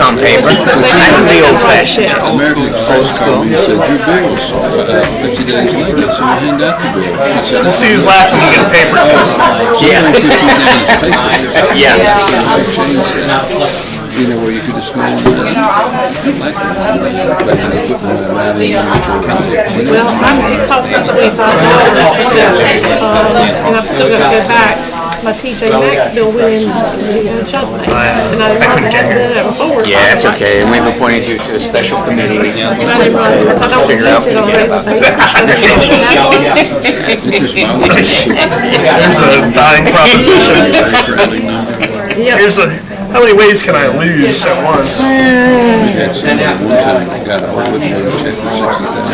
on paper. I can be old-fashioned. Old school. Said your bill's 50 days late, so you hand out the bill. We'll see who's laughing when you get a paper. Yeah. Yeah. You know, where you could just go on there. Well, I'm it costs like $25, and I've still got to go back. My TJ Maxx bill went in the shop and I didn't realize I hadn't done that before. Yeah, it's okay. And we've appointed you to a special committee And I didn't realize because I don't to figure out use it on a regular basis. There's a dying proposition. Here's a, how many ways can I lose at once? Had somebody one time that got a hold of me and checked for $60,000.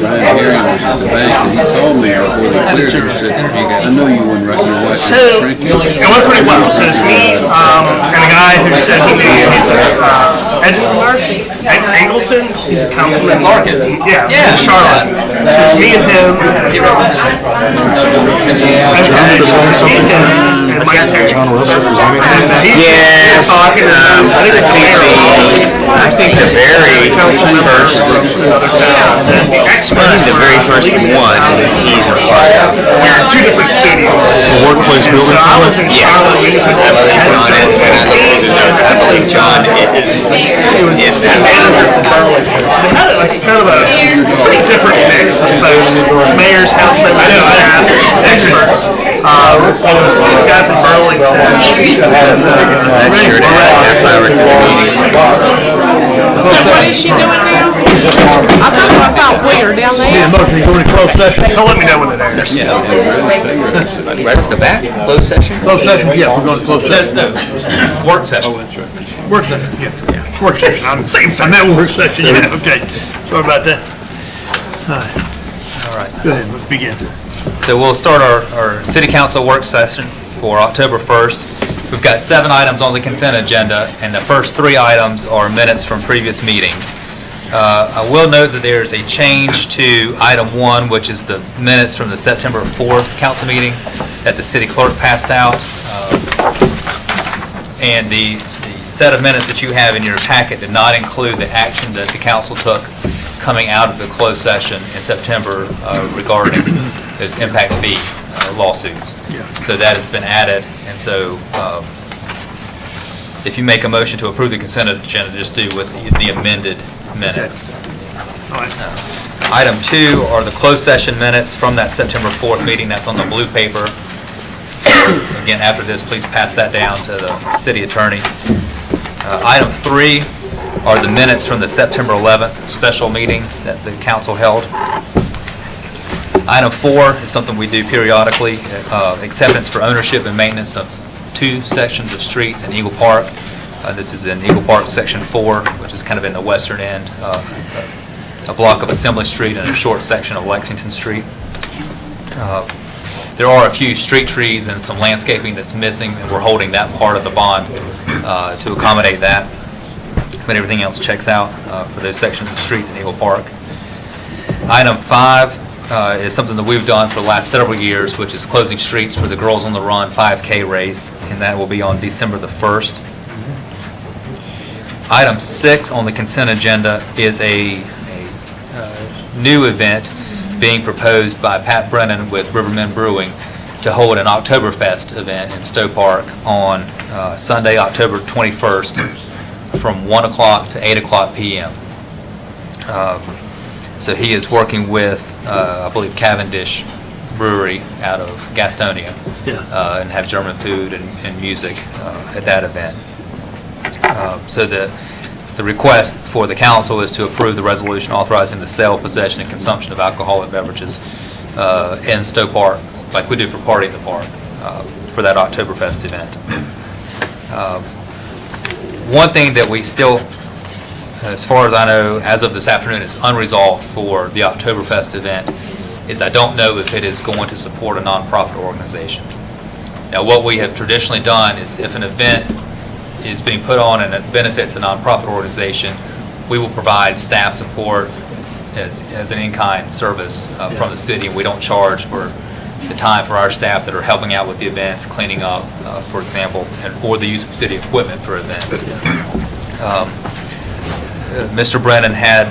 Brian Herring was at the bank and he called me before they cleared it and said, I know you wouldn't write your wife. So, it went pretty well. So it's me and a guy who said he knew you. He's Ed Angleton. He's a councilman. Yeah, in Charlotte. So it's me and him. And Mike Terry. Yes. I think the very first, the very first one is he's a part of. We're in two different studios. The workplace building. So I was in Charlotte. We just went to I believe John is manager for Burlington. So they had like kind of a pretty different mix of folks. Mayors, councilmen, staff, experts. There was one guy from Burlington. That's sure to have that fiber to the meeting. So what is she doing now? I thought I saw Where down there. Motion to go into closed session. He'll let me know when it airs. Right off the bat, closed session. Closed session, yeah, we're going to closed session. Work session. Work session, yeah. Work session, on the same time, that work session, yeah, okay. Sorry about that. All right, go ahead, let's begin. So we'll start our city council work session for October 1st. We've got 7 items on the consent agenda, and the first 3 items are minutes from previous meetings. I will note that there's a change to item 1, which is the minutes from the September 4th council meeting that the city clerk passed out. And the set of minutes that you have in your packet did not include the action that the council took coming out of the closed session in September regarding those impact fee lawsuits. So that has been added, and so if you make a motion to approve the consent agenda, just do with the amended minutes. Item 2 are the closed session minutes from that September 4th meeting. That's on the blue paper. So again, after this, please pass that down to the city attorney. Item 3 are the minutes from the September 11th special meeting that the council held. Item 4 is something we do periodically, acceptance for ownership and maintenance of 2 sections of streets in Eagle Park. This is in Eagle Park Section 4, which is kind of in the western end, a block of Assembly Street and a short section of Lexington Street. There are a few street trees and some landscaping that's missing, and we're holding that part of the bond to accommodate that. But everything else checks out for those sections of streets in Eagle Park. Item 5 is something that we've done for the last several years, which is closing streets for the Girls on the Run 5K race, and that will be on December the 1st. Item 6 on the consent agenda is a new event being proposed by Pat Brennan with Rivermen Brewing to hold an Oktoberfest event in Stowe Park on Sunday, October 21st from 1 o'clock to 8 o'clock p.m. So he is working with, I believe, Cavendish Brewery out of Gastonia and have German food and music at that event. So the request for the council is to approve the resolution authorizing the sale, possession, and consumption of alcoholic beverages in Stowe Park, like we do for Party in the Park, for that Oktoberfest event. One thing that we still, as far as I know, as of this afternoon, is unresolved for the Oktoberfest event is I don't know if it is going to support a nonprofit organization. Now, what we have traditionally done is if an event is being put on and it benefits a nonprofit organization, we will provide staff support as an in-kind service from the city, and we don't charge for the time for our staff that are helping out with the events, cleaning up, for example, or the use of city equipment for events. Mr. Brennan had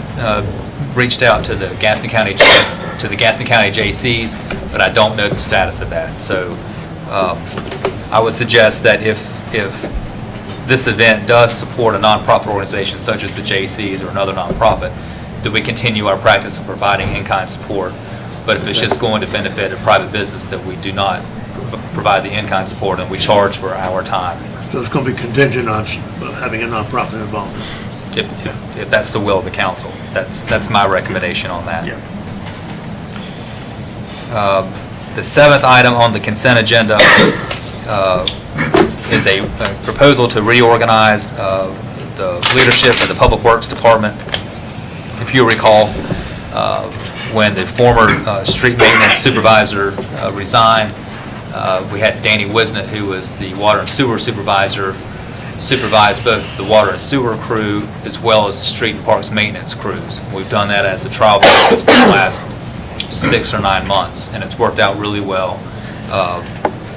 reached out to the Gaston County JCs, but I don't know the status of that. So I would suggest that if this event does support a nonprofit organization such as the JCs or another nonprofit, that we continue our practice of providing in-kind support. But if it's just going to benefit a private business, that we do not provide the in-kind support and we charge for our time. So it's going to be contingent on having a nonprofit involved. If that's the will of the council. That's my recommendation on that. Yeah. The seventh item on the consent agenda is a proposal to reorganize the leadership of the Public Works Department. If you recall, when the former street maintenance supervisor resigned, we had Danny Wisnett, who was the water and sewer supervisor, supervised both the water and sewer crew as well as the street and parks maintenance crews. We've done that as a trial basis for the last 6 or 9 months, and it's worked out really well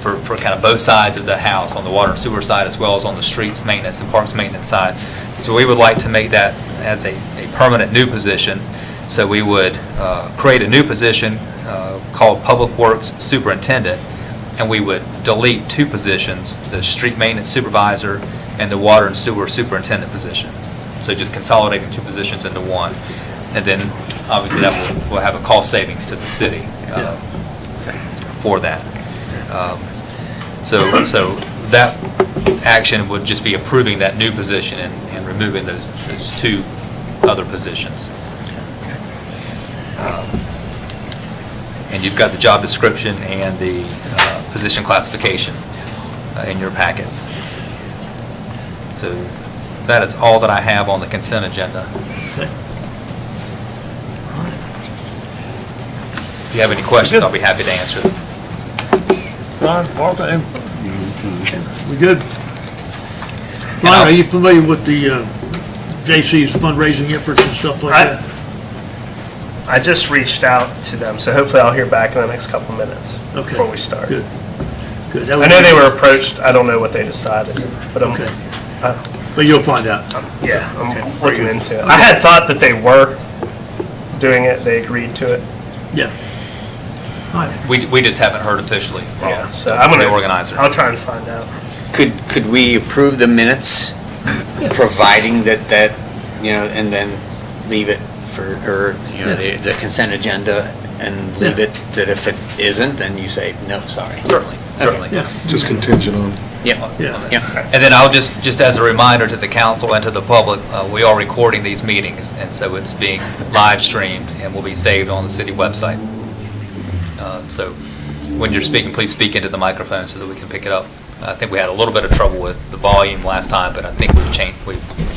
for kind of both sides of the house, on the water and sewer side as well as on the streets maintenance and parks maintenance side. So we would like to make that as a permanent new position. So we would create a new position called Public Works Superintendent, and we would delete 2 positions, the street maintenance supervisor and the water and sewer superintendent position. So just consolidating 2 positions into one. And then obviously that will have a cost savings to the city for that. So that action would just be approving that new position and removing those 2 other positions. And you've got the job description and the position classification in your packets. So that is all that I have on the consent agenda. Okay. If you have any questions, I'll be happy to answer them. Ron, all time. We good? Ron, are you familiar with the JC's fundraising efforts and stuff like that? I just reached out to them, so hopefully I'll hear back in the next couple minutes before we start. Good. Good. I know they were approached. I don't know what they decided, but I'm, Okay. But you'll find out. yeah, I'm looking into it. I had thought that they were doing it. They agreed to it. Yeah. All right. We just haven't heard officially from Yeah, so I'm gonna the organizer. I'll try and find out. Could we approve the minutes, providing that, and then leave it for, or, the consent agenda, and leave it that if it isn't, then you say, no, sorry. Certainly. Yeah. Just contingent on. Yeah. Yeah. And then I'll just as a reminder to the council and to the public, we are recording these meetings, and so it's being live streamed and will be saved on the city website. So when you're speaking, please speak into the microphone so that we can pick it up. I think we had a little bit of trouble with the volume last time, but I think we've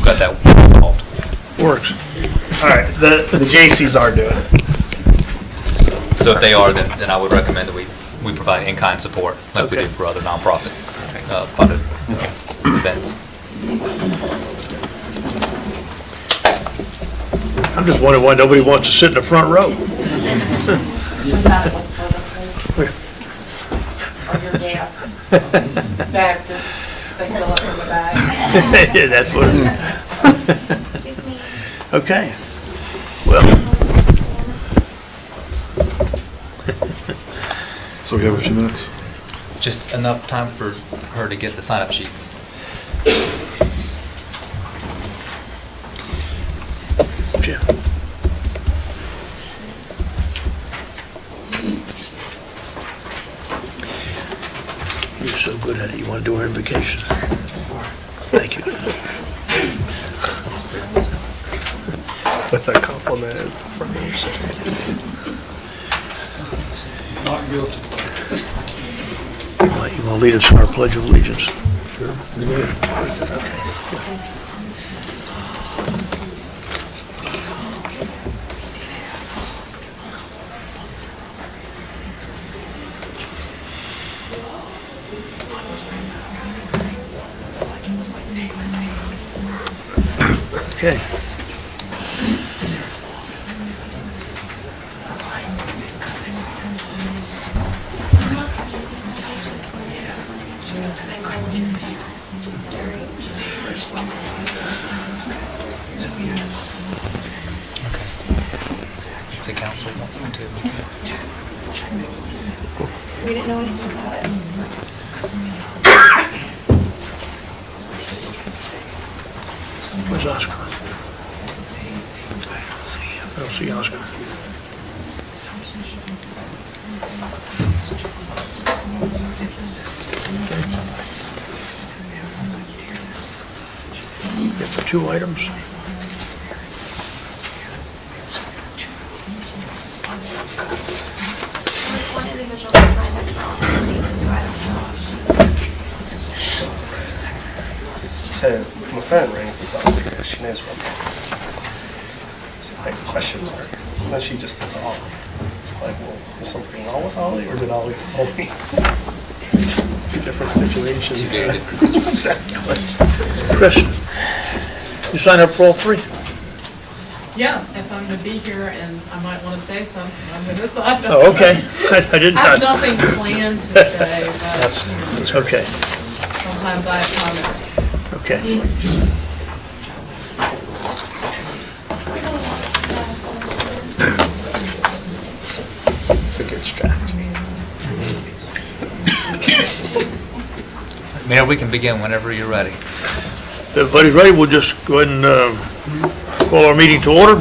got that solved. Works. All right, the JCs are doing it. So if they are, then I would recommend that we provide in-kind support like we do for other nonprofit funded events. I'm just wondering why nobody wants to sit in the front row. Or your gas. Baptist, they fill up in the back. Yeah, that's what it is. Okay. Well, So we have a few minutes? Just enough time for her to get the sign-up sheets. Jim. You're so good at it, you want to do our invocation? Thank you. With a compliment from your side. Not guilty. You want to lead us in our Pledge of Allegiance? Sure. Okay. If the council wants them to. We didn't know anything about it. Where's Oscar? I don't see Oscar. Yeah, for 2 items. There's one individual that signed up for all the changes, so I don't know. So my phone rings and something because she knows what. So I question mark. And then she just puts Ollie. Like, well, is something wrong with Ollie, or did Ollie call me? 2 different situations. That's the question. Chris, you sign up for all 3? Yeah, if I'm gonna be here and I might wanna say something, I'm gonna sign up. Oh, okay. I didn't. I have nothing planned to say, but That's okay. sometimes I have comments. Okay. It's a good strategy. Mayor, we can begin whenever you're ready. If everybody's ready, we'll just go ahead and call our meeting to order.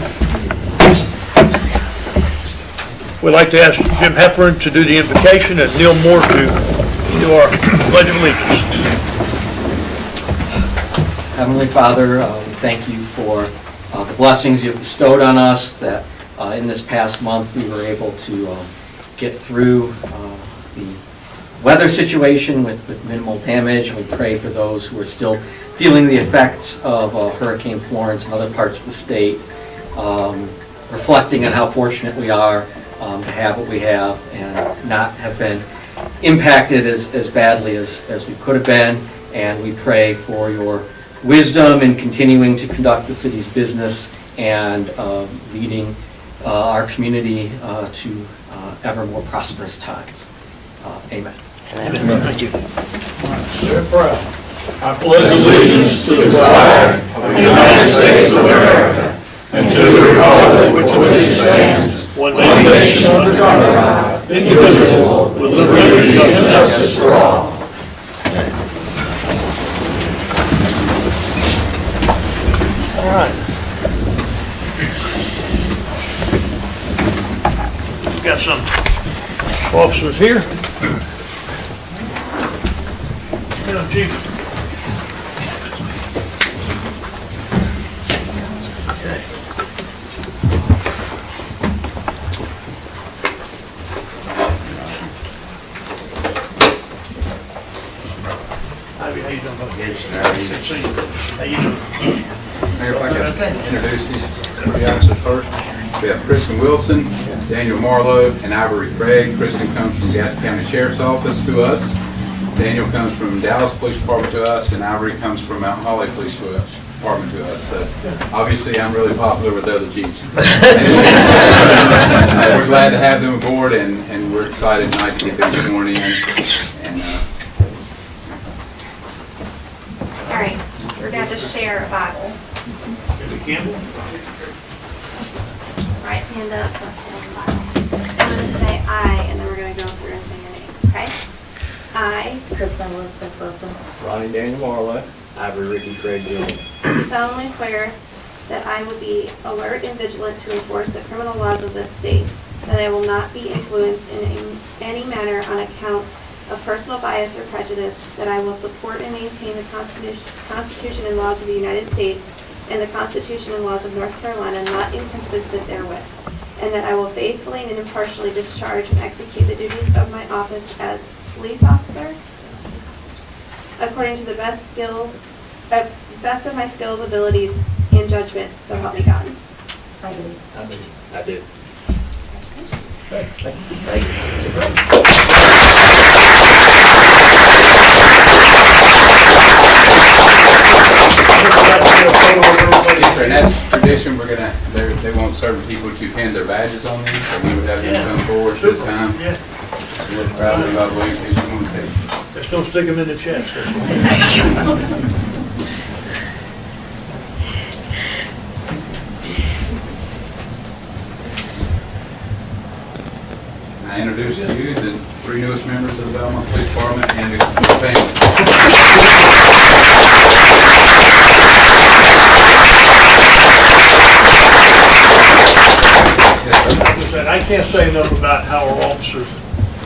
We'd like to ask Jim Heffern to do the invocation and Neil Moore to do our pledge of allegiance. Heavenly Father, we thank you for the blessings you've bestowed on us, that in this past month we were able to get through the weather situation with minimal damage. We pray for those who are still feeling the effects of Hurricane Florence and other parts of the state, reflecting on how fortunate we are to have what we have and not have been impacted as badly as we could have been. And we pray for your wisdom in continuing to conduct the city's business and leading our community to ever more prosperous times. Amen. Thank you. I pledge allegiance to the flag of the United States of America and to the republic which stands, one nation under God, indivisible, with liberty and justice for all. All right. We've got some officers here. Hello, Chief. Okay. Ivy, how you doing, buddy? How you doing? Mayor, if I could introduce these three officers first. We have Kristen Wilson, Daniel Marlowe, and Ivory Craig. Kristen comes from Gaston County Sheriff's Office to us. Daniel comes from Dallas Police Department to us, and Ivory comes from Mount Holly Police Department to us. So obviously, I'm really popular with the other chiefs. We're glad to have them aboard, and we're excited tonight to get them sworn in. And, All right, we're gonna just share a Bible. Campbell? Right hand up, left hand on the Bible. I'm gonna say I, and then we're gonna go through and say your names, okay? I, Kristen Elizabeth Wilson. Ronnie Daniel Marlowe. Ivory Ricky Craig Jr. do solemnly swear that I will be alert and vigilant to enforce the criminal laws of this state, that I will not be influenced in any manner on account of personal bias or prejudice, that I will support and maintain the Constitution and laws of the United States and the Constitution and laws of North Carolina, not inconsistent therewith, and that I will faithfully and impartially discharge and execute the duties of my office as police officer according to the best of my skills, abilities, and judgment, so help me God. I do. I do. and that's tradition. We're gonna, they want certain people to pin their badges on these, so we would have them come forward this time. Yeah. So we're proud of our way, in case you want to take. Just don't stick them in the chest. can't say enough about how our officers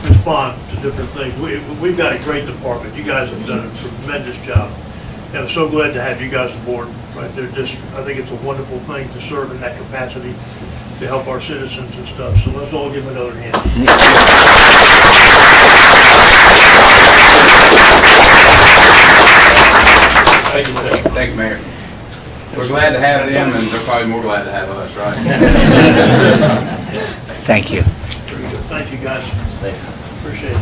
respond to different things. We've got a great department. You guys have done a tremendous job. And I'm so glad to have you guys aboard. Right, they're just, I think it's a wonderful thing to serve in that capacity to help our citizens and stuff. So let's all give them another hand. Thank you, sir. Thank you, Mayor. We're glad to have them, and they're probably more glad to have us, right? Thank you. Thank you, guys. Appreciate it.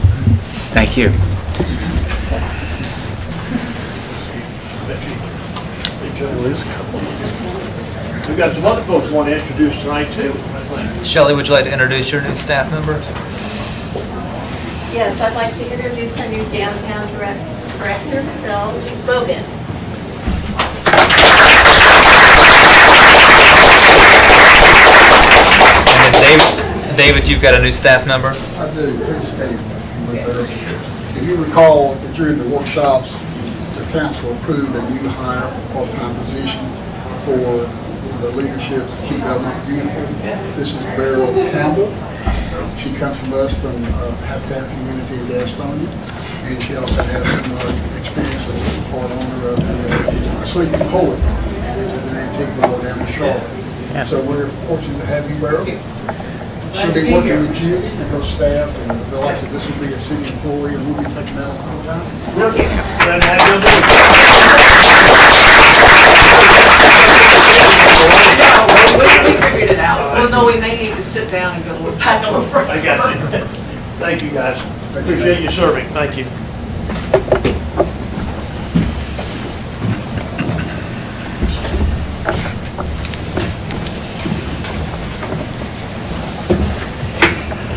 Thank you. We got some other folks want to introduce tonight too. Shelley, would you like to introduce your new staff member? Yes, I'd like to introduce our new downtown director, Phil Bogan. And then David, you've got a new staff member? I do, please stay. If you recall, during the workshops, the council approved a new hire for part-time position for the leadership to keep government uniform. This is Beryl Campbell. She comes from us from Habitat Community in Gastonia, and she also has some experience as a part owner of the Sleeping Poet, which is an antique building down in Charlotte. Yeah. So we're fortunate to have you, Beryl. She'll be working with you and her staff, and like I said, this will be a city employee, and we'll be taking that all the time. We figured it out. Although we may need to sit down and go back a little further. I got you. Thank you, guys. Appreciate you serving. Thank you.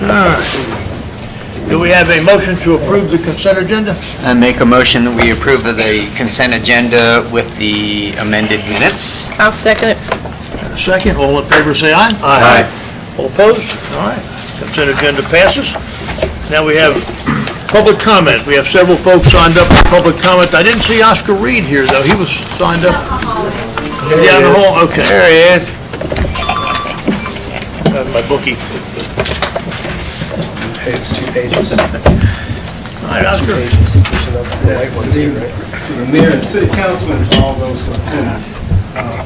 All right. Do we have a motion to approve the consent agenda? I make a motion that we approve of the consent agenda with the amended minutes. I'll second it. And a second. All in favor, say aye. Aye. All opposed? All right. Consent agenda passes. Now we have public comment. We have several folks signed up for public comment. I didn't see Oscar Reed here, though. He was signed up. Down the hall? Okay. There he is. Got my bookie. It's 2 pages. All right, Oscar. The mayor and city councilman and all those who attended.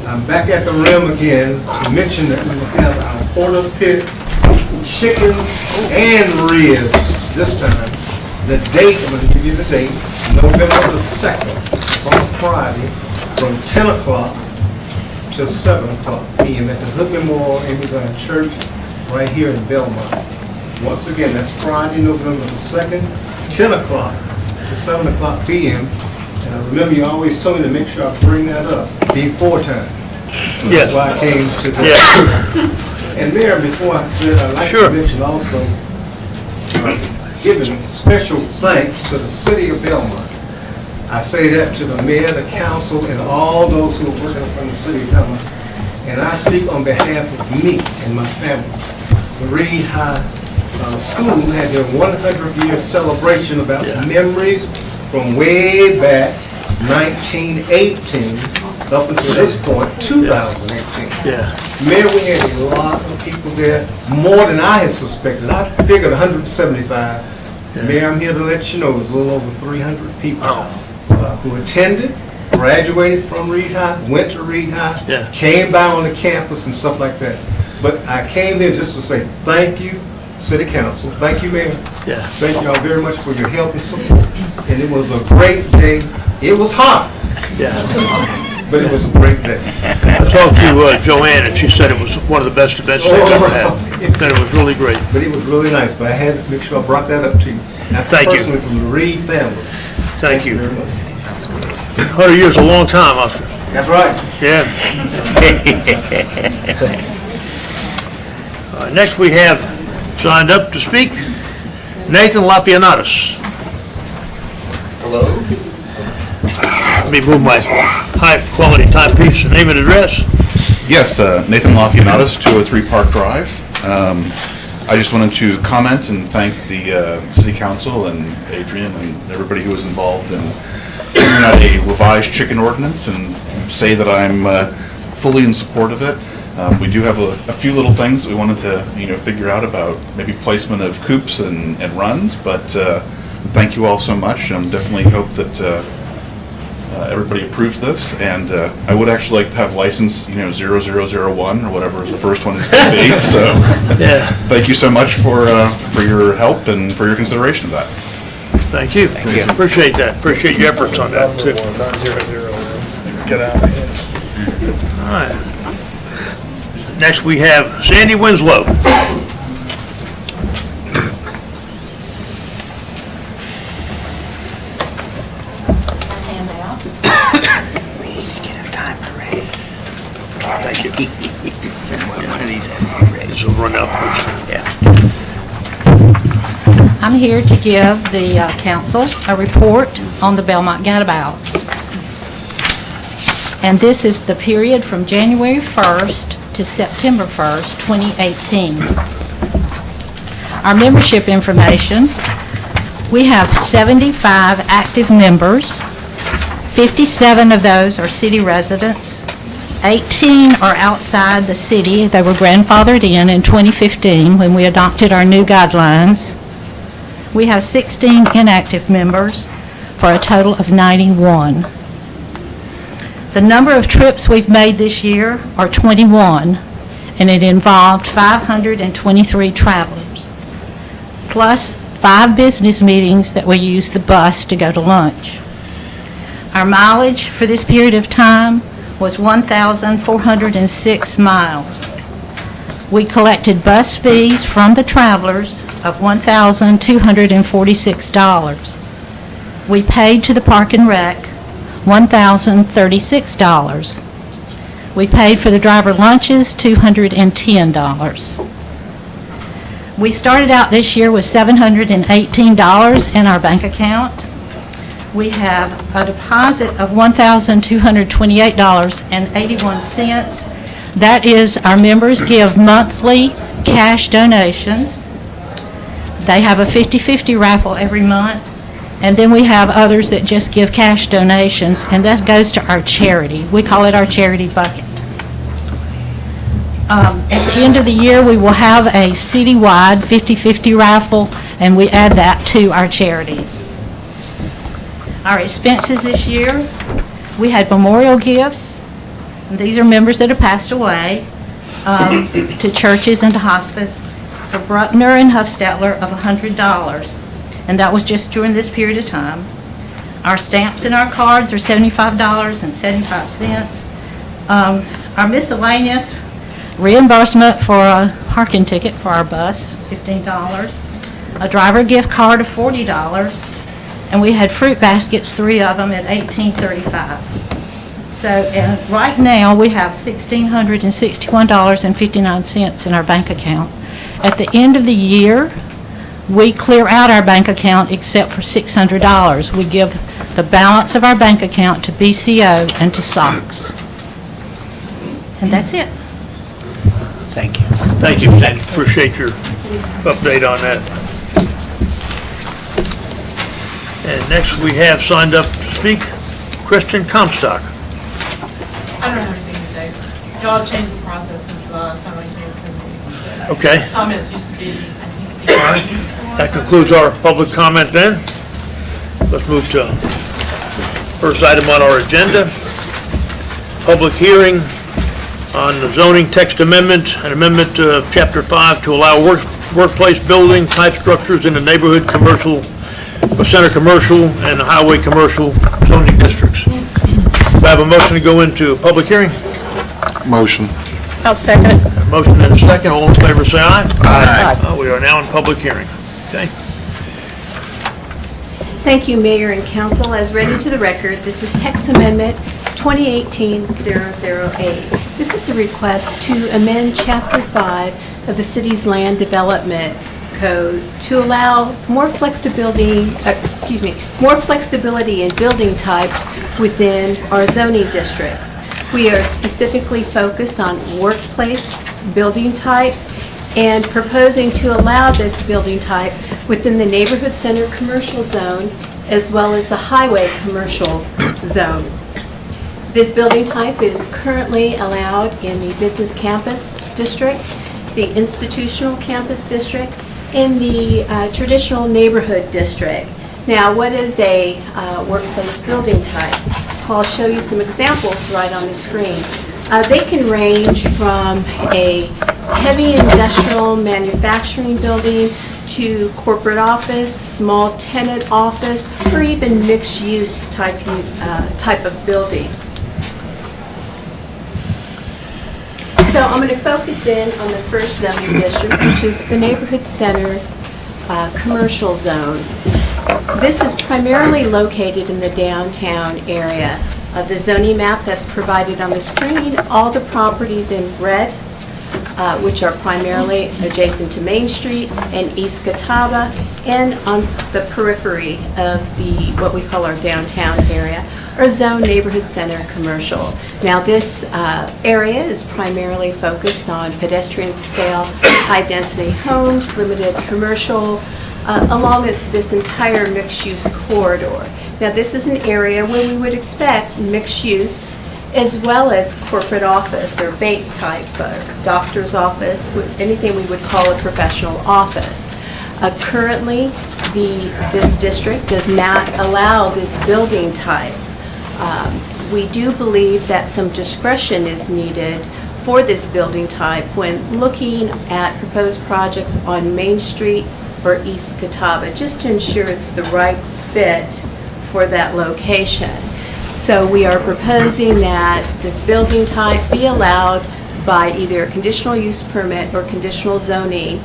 I'm back at the rim again to mention that we will have our porter pit, chicken, and ribs this time. The date, I'm going to give you the date, November the 2nd. It's on Friday from 10 o'clock to 7 o'clock p.m. at the Hood Memorial Amazon Church right here in Belmont. Once again, that's Friday, November the 2nd, 10 o'clock to 7 o'clock p.m. And I remember you always told me to make sure I bring that up before time. So that's why I came to this. And Mayor, before I said, I'd like to mention also giving special thanks to the city of Belmont. I say that to the mayor, the council, and all those who are working from the city of Belmont. And I speak on behalf of me and my family. The Reed High School had their 100th year celebration about memories from way back 1918 up until this point, 2018. Yeah. Mayor, we had a lot of people there, more than I had suspected. I figured 175. Yeah. Mayor, I'm here to let you know there's a little over 300 people who attended, graduated from Reed High, went to Reed High, came by on the campus and stuff like that. But I came here just to say thank you, City Council. Thank you, Mayor. Yeah. Thank you all very much for your help and support. And it was a great day. It was hot. Yeah. But it was a great day. I talked to Joanne, and she said it was one of the best events they've ever had. And it was really great. But it was really nice. But I had to make sure I brought that up to you. That's personally from the Reed family. Thank you. 100 years is a long time, Oscar. That's right. Yeah. Next we have signed up to speak Nathan Lafianatos. Hello. Let me move my high-quality timepiece. Name and address? Yes, Nathan Lafianatos, 203 Park Drive. I just wanted to comment and thank the City Council and Adrian and everybody who was involved in figuring out a revised chicken ordinance and say that I'm fully in support of it. We do have a few little things that we wanted to, figure out about maybe placement of coops and runs, but thank you all so much. Definitely hope that everybody approves this, and I would actually like to have license, 0001 or whatever the first one is going to be. So, thank you so much for your help and for your consideration of that. Thank you. Thank you. Appreciate that. Appreciate your efforts on that too. Get out of here. All right. Next, we have Sandy Winslow. Thank you. One of these has to be ready. This will run out first. Yeah. I'm here to give the council a report on the Belmont Gadabouts. And this is the period from January 1st to September 1st, 2018. Our membership information, we have 75 active members. 57 of those are city residents. 18 are outside the city. They were grandfathered in 2015 when we adopted our new guidelines. We have 16 inactive members for a total of 91. The number of trips we've made this year are 21, and it involved 523 travelers, plus 5 business meetings that we used the bus to go to lunch. Our mileage for this period of time was 1,406 miles. We collected bus fees from the travelers of $1,246. We paid to the Park and Rec $1,036. We paid for the driver lunches $210. We started out this year with $718 in our bank account. We have a deposit of $1,228.81. That is, our members give monthly cash donations. They have a 50-50 raffle every month. And then we have others that just give cash donations, and that goes to our charity. We call it our charity bucket. At the end of the year, we will have a citywide 50-50 raffle, and we add that to our charities. Our expenses this year, we had memorial gifts. And these are members that have passed away to churches and to hospice for Bruckner and Huffstetler of $100. And that was just during this period of time. Our stamps and our cards are $75.75. Our miscellaneous reimbursement for a parking ticket for our bus, $15. A driver gift card of $40. And we had fruit baskets, 3 of them at $18.35. So right now we have $1,661.59 in our bank account. At the end of the year, we clear out our bank account except for $600. We give the balance of our bank account to BCO and to SOX. And that's it. Thank you. Thank you. Appreciate your update on that. And next we have signed up to speak, Kristen Comstock. I don't have anything to say. Y'all have changed the process since the last time I came to the meeting. Okay. Comments used to be, That concludes our public comment then. Let's move to first item on our agenda. Public hearing on the zoning text amendment, an amendment to Chapter 5 to allow workplace building type structures in the neighborhood commercial, center commercial, and highway commercial zoning districts. Do I have a motion to go into public hearing? Motion. I'll second it. A motion and a second. All in favor say aye. Aye. We are now in public hearing. Okay. Thank you, Mayor and Council. As read into the record, this is text amendment 2018-008. This is a request to amend Chapter 5 of the city's land development code to allow more flexibility in building types within our zoning districts. We are specifically focused on workplace building type and proposing to allow this building type within the neighborhood center commercial zone as well as the highway commercial zone. This building type is currently allowed in the Business Campus District, the Institutional Campus District, and the Traditional Neighborhood District. Now, what is a workplace building type? I'll show you some examples right on the screen. They can range from a heavy industrial manufacturing building to corporate office, small tenant office, or even mixed-use type of building. So I'm going to focus in on the first zoning district, which is the Neighborhood Center Commercial Zone. This is primarily located in the downtown area. The zoning map that's provided on the screen, all the properties in red, which are primarily adjacent to Main Street and East Catawba, and on the periphery of what we call our downtown area, are zoned Neighborhood Center Commercial. Now, this area is primarily focused on pedestrian scale, high-density homes, limited commercial, along this entire mixed-use corridor. Now, this is an area where we would expect mixed use as well as corporate office or bank type, doctor's office, anything we would call a professional office. Currently, this district does not allow this building type. We do believe that some discretion is needed for this building type when looking at proposed projects on Main Street or East Catawba, just to ensure it's the right fit for that location. So we are proposing that this building type be allowed by either a conditional use permit or conditional zoning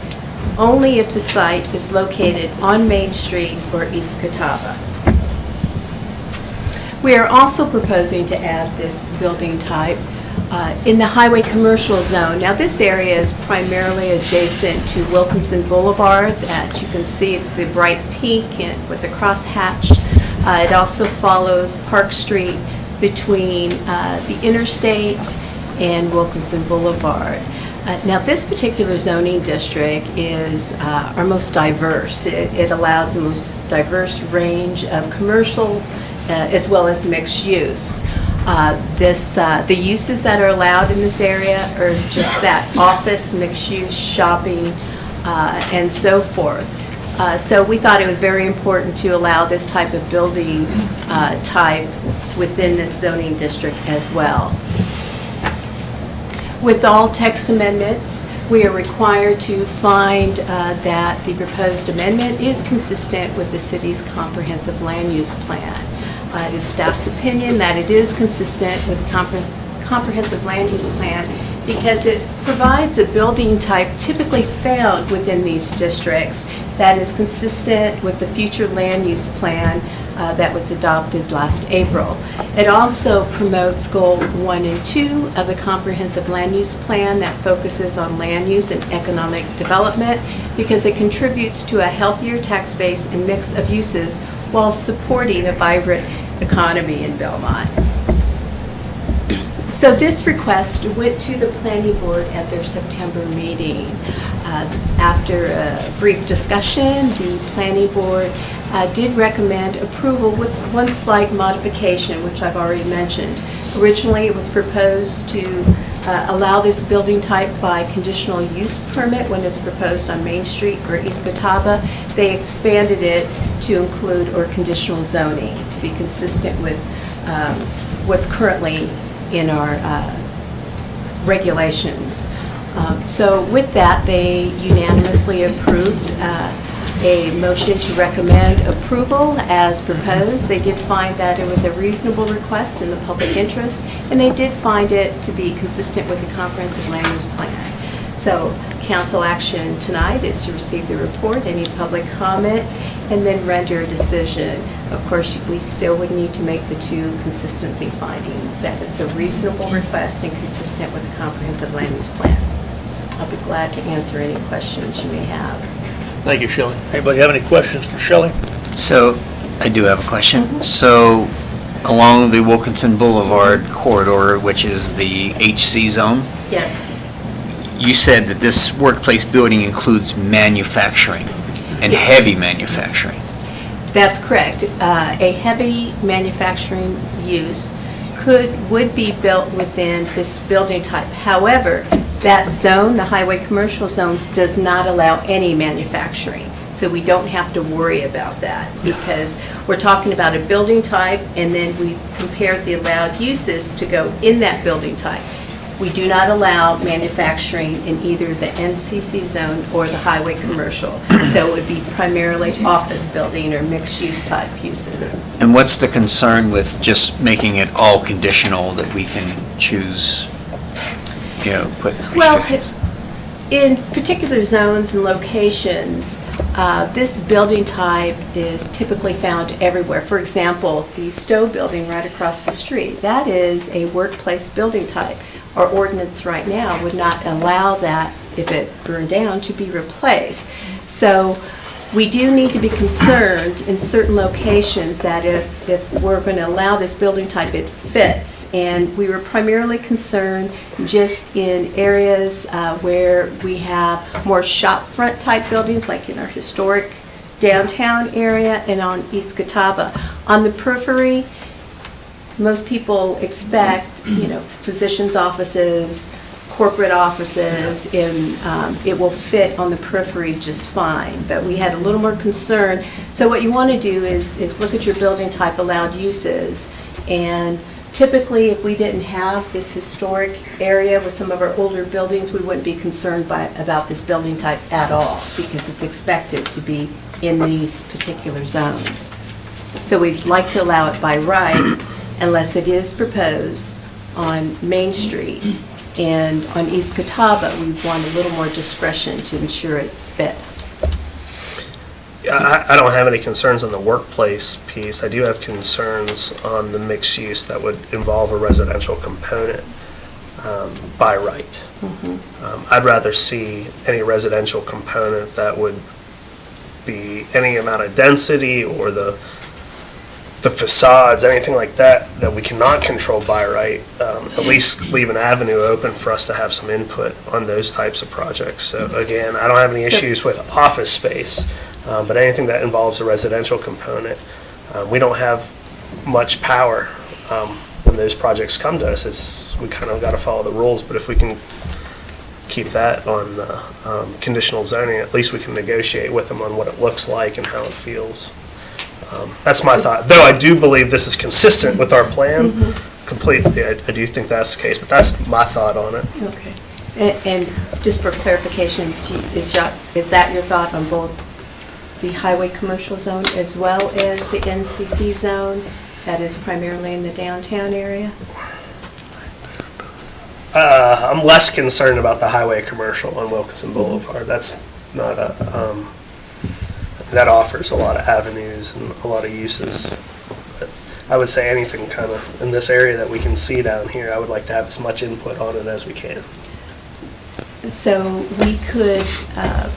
only if the site is located on Main Street or East Catawba. We are also proposing to add this building type in the highway commercial zone. Now, this area is primarily adjacent to Wilkinson Boulevard. That you can see, it's the bright pink and with the crosshatch. It also follows Park Street between the interstate and Wilkinson Boulevard. Now, this particular zoning district is our most diverse. It allows the most diverse range of commercial as well as mixed use. The uses that are allowed in this area are just that, office, mixed use, shopping, and so forth. So we thought it was very important to allow this type of building type within this zoning district as well. With all text amendments, we are required to find that the proposed amendment is consistent with the city's comprehensive land use plan. It is staff's opinion that it is consistent with the comprehensive land use plan because it provides a building type typically found within these districts that is consistent with the future land use plan that was adopted last April. It also promotes Goal 1 and 2 of the Comprehensive Land Use Plan that focuses on land use and economic development because it contributes to a healthier tax base and mix of uses while supporting a vibrant economy in Belmont. So this request went to the planning board at their September meeting. After a brief discussion, the planning board did recommend approval with one slight modification, which I've already mentioned. Originally, it was proposed to allow this building type by conditional use permit when it's proposed on Main Street or East Catawba. They expanded it to include or conditional zoning to be consistent with what's currently in our regulations. So with that, they unanimously approved a motion to recommend approval as proposed. They did find that it was a reasonable request in the public interest, and they did find it to be consistent with the comprehensive land use plan. So council action tonight is to receive the report, any public comment, and then render a decision. Of course, we still would need to make the two consistency findings, that it's a reasonable request and consistent with the comprehensive land use plan. I'll be glad to answer any questions you may have. Thank you, Shelley. Anybody have any questions for Shelley? So, I do have a question. So, along the Wilkinson Boulevard corridor, which is the HC zone, Yes. you said that this workplace building includes manufacturing and heavy manufacturing. That's correct. A heavy manufacturing use would be built within this building type. However, that zone, the highway commercial zone, does not allow any manufacturing. So we don't have to worry about that because we're talking about a building type and then we compare the allowed uses to go in that building type. We do not allow manufacturing in either the NCC zone or the highway commercial. So it would be primarily office building or mixed-use type uses. And what's the concern with just making it all conditional that we can choose, put? Well, in particular zones and locations, this building type is typically found everywhere. For example, the Stowe building right across the street, that is a workplace building type. Our ordinance right now would not allow that, if it burned down, to be replaced. So we do need to be concerned in certain locations that if we're going to allow this building type, it fits. And we were primarily concerned just in areas where we have more shop front type buildings, like in our historic downtown area and on East Catawba. On the periphery, most people expect, physicians' offices, corporate offices, and it will fit on the periphery just fine. But we had a little more concern. So what you want to do is look at your building type allowed uses. And typically, if we didn't have this historic area with some of our older buildings, we wouldn't be concerned about this building type at all because it's expected to be in these particular zones. So we'd like to allow it by right unless it is proposed on Main Street. And on East Catawba, we want a little more discretion to ensure it fits. Yeah, I don't have any concerns on the workplace piece. I do have concerns on the mixed use that would involve a residential component by right. I'd rather see any residential component that would be any amount of density or the facades, anything like that we cannot control by right, at least leave an avenue open for us to have some input on those types of projects. So again, I don't have any issues with office space, but anything that involves a residential component, we don't have much power when those projects come to us. We kind of got to follow the rules, but if we can keep that on conditional zoning, at least we can negotiate with them on what it looks like and how it feels. That's my thought. Though I do believe this is consistent with our plan completely. I do think that's the case, but that's my thought on it. Okay. And just for clarification, is that your thought on both the highway commercial zone as well as the NCC zone that is primarily in the downtown area? I'm less concerned about the highway commercial on Wilkinson Boulevard. That's not a... that offers a lot of avenues and a lot of uses. But I would say anything kind of in this area that we can see down here, I would like to have as much input on it as we can. So we could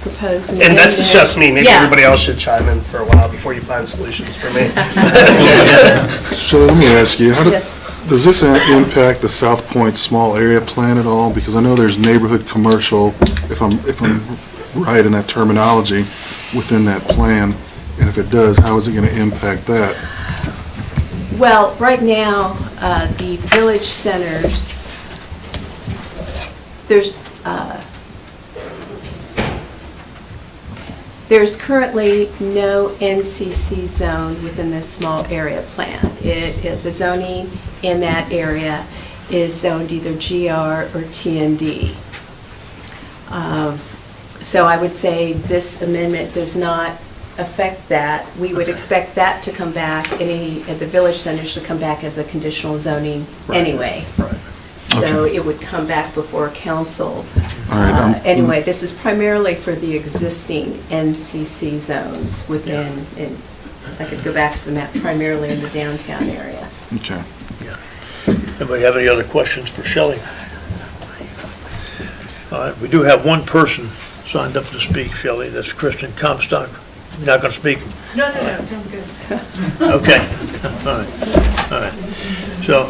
propose an And that's just me. Maybe Yeah. everybody else should chime in for a while before you find solutions for me. So let me ask you, Yes. does this impact the South Point small area plan at all? Because I know there's neighborhood commercial, if I'm right in that terminology, within that plan, and if it does, how is it going to impact that? Well, right now, the village centers, there's currently no NCC zone within this small area plan. The zoning in that area is zoned either GR or TND. So I would say this amendment does not affect that. We would expect that to come back, any of the village centers to come back as a conditional zoning anyway. So it would come back before council. Anyway, this is primarily for the existing NCC zones within, and I could go back to the map, primarily in the downtown area. Okay. Anybody have any other questions for Shelley? All right, we do have one person signed up to speak, Shelley. That's Kristen Comstock. You're not going to speak? No, it sounds good. Okay. All right. So,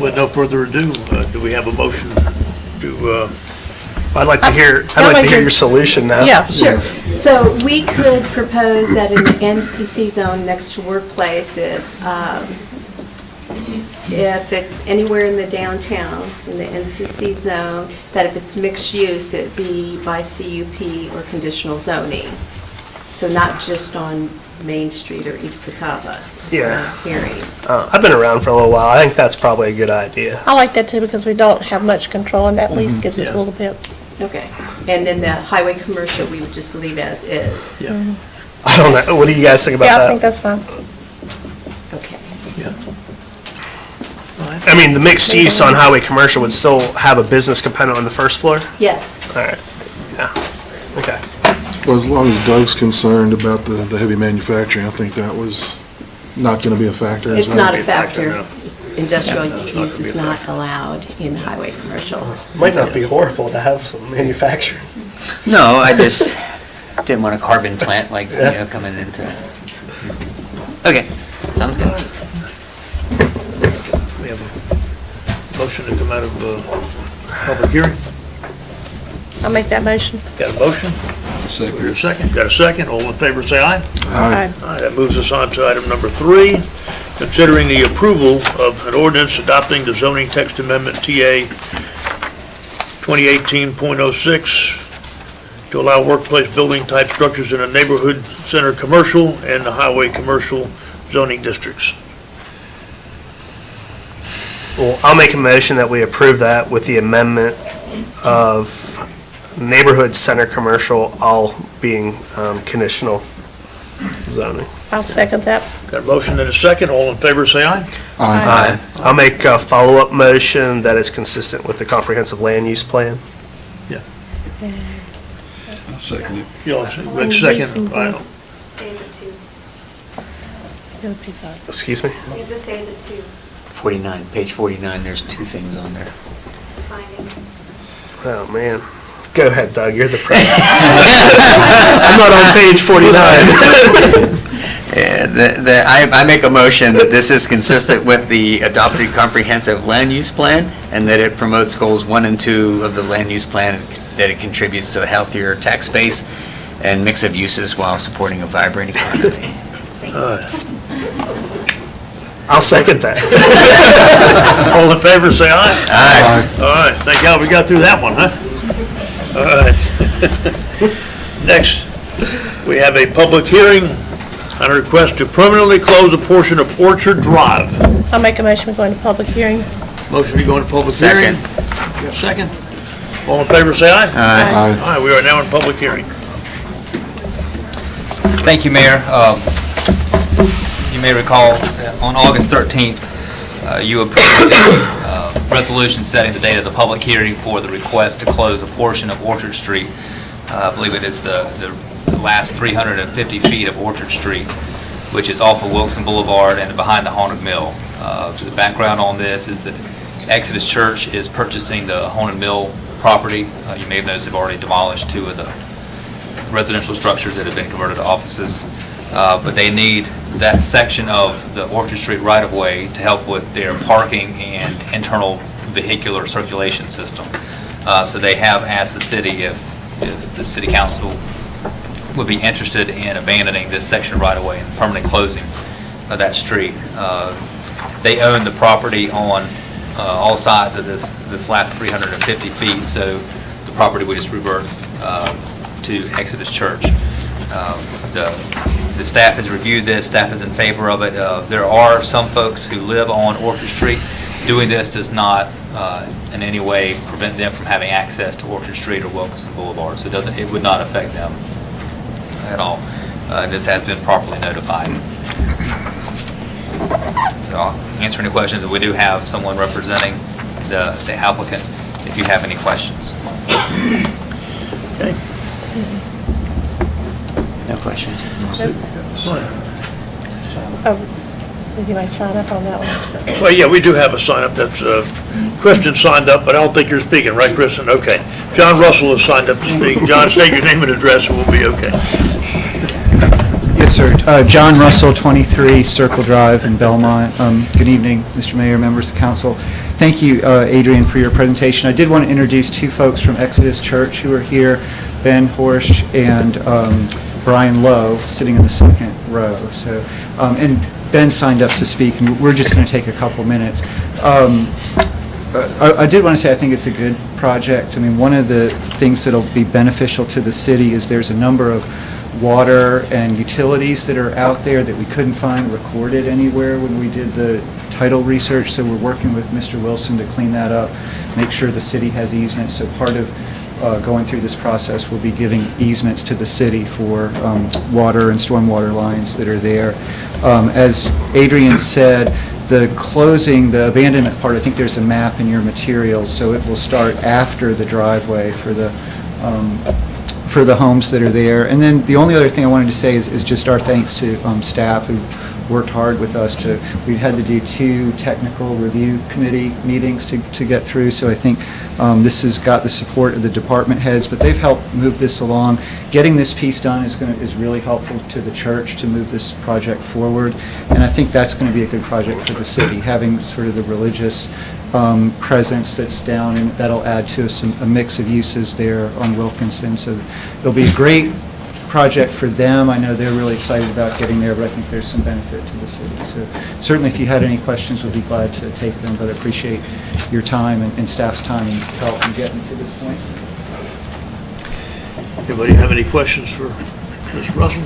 with no further ado, do we have a motion to? I'd like to hear your solution now. Yeah, sure. So we could propose that in the NCC zone next to workplace, if it's anywhere in the downtown, in the NCC zone, that if it's mixed use, it'd be by CUP or conditional zoning. So not just on Main Street or East Catawba. is what Yeah. I'm hearing. I've been around for a little while. I think that's probably a good idea. I like that too, because we don't have much control, and that lease gives us a little bit. Okay. And then the highway commercial, we would just leave as is. Yeah. I don't know. What do you guys think about Yeah, that? I think that's fine. Okay. I mean, the mixed use on highway commercial would still have a business component on the first floor? Yes. All right. Yeah. Okay. Well, as long as Doug's concerned about the heavy manufacturing, I think that was not going to be a factor. It's is not it? a factor. Industrial use is not allowed in highway commercial. Might not be horrible to have some manufacturing. No, I just didn't want a carbon plant like, coming into. Okay, sounds good. We have a motion to come out of public hearing. I'll make that motion. Got a motion? Second. Got a second? All in favor, say aye. Aye. Aye, that moves us on to item number 3, considering the approval of an ordinance adopting the zoning text amendment TA 2018.06 to allow workplace building type structures in the neighborhood center commercial and the highway commercial zoning districts. Well, I'll make a motion that we approve that with the amendment of neighborhood center commercial all being conditional zoning. I'll second that. Got a motion and a second. All in favor, say aye. Aye. I'll make a follow-up motion that is consistent with the comprehensive land use plan. I'll second it. Second. Reasonable. Say the two. The other piece of it. Excuse me? You have to say the two 49, page 49, there's 2 things on there. findings. Oh, man. Go ahead, Doug, you're the president. I'm not on page 49. I make a motion that this is consistent with the adopted comprehensive land use plan, and that it promotes goals 1 and 2 of the land use plan, that it contributes to a healthier tax base and mix of uses while supporting a vibrant economy. I'll second that. All in favor, say aye. Aye. All right, thank God we got through that one, huh? All right. Next, we have a public hearing on a request to permanently close a portion of Orchard Drive. I'll make a motion, we go into public hearing. Motion to go into public hearing. Second. Second. All in favor, say aye. Aye. All right, we are now in public hearing. Thank you, Mayor. You may recall, on August 13th, you approved a resolution setting the date of the public hearing for the request to close a portion of Orchard Street. I believe it is the last 350 feet of Orchard Street, which is off of Wilson Boulevard and behind the Haunted Mill. The background on this is that Exodus Church is purchasing the Haunted Mill property. You may have noticed they've already demolished 2 of the residential structures that have been converted to offices. But they need that section of the Orchard Street right-of-way to help with their parking and internal vehicular circulation system. So they have asked the city if the city council would be interested in abandoning this section right-of-way and permanent closing of that street. They own the property on all sides of this last 350 feet, so the property would just revert to Exodus Church. The staff has reviewed this, staff is in favor of it. There are some folks who live on Orchard Street. Doing this does not in any way prevent them from having access to Orchard Street or Wilkinson Boulevard, so it would not affect them at all. This has been properly notified. So I'll answer any questions, and we do have someone representing the applicant if you have any questions. Okay. No questions. Did you guys sign up on that one? Well, yeah, we do have a sign up. That's, Kristen signed up, but I don't think you're speaking, right, Kristen? Okay. John Russell has signed up to speak. John, state your name and address, and we'll be okay. Yes, sir. John Russell, 23 Circle Drive in Belmont. Good evening, Mr. Mayor, members of the council. Thank you, Adrian, for your presentation. I did want to introduce 2 folks from Exodus Church who are here, Ben Horsch and Brian Lowe, sitting in the second row. So, and Ben signed up to speak, and we're just going to take a couple minutes. I did want to say I think it's a good project. I mean, one of the things that'll be beneficial to the city is there's a number of water and utilities that are out there that we couldn't find recorded anywhere when we did the title research, so we're working with Mr. Wilson to clean that up, make sure the city has easements. So part of going through this process will be giving easements to the city for water and stormwater lines that are there. As Adrian said, the closing, the abandonment part, I think there's a map in your materials, so it will start after the driveway for the homes that are there. And then the only other thing I wanted to say is just our thanks to staff who worked hard with us. We had to do 2 technical review committee meetings to get through, so I think this has got the support of the department heads, but they've helped move this along. Getting this piece done is really helpful to the church to move this project forward, and I think that's going to be a good project for the city, having sort of the religious presence that's down, and that'll add to a mix of uses there on Wilkinson. So it'll be a great project for them. I know they're really excited about getting there, but I think there's some benefit to the city. So certainly if you had any questions, we'll be glad to take them, but I appreciate your time and staff's time and help in getting to this point. Anybody have any questions for Ms. Russell?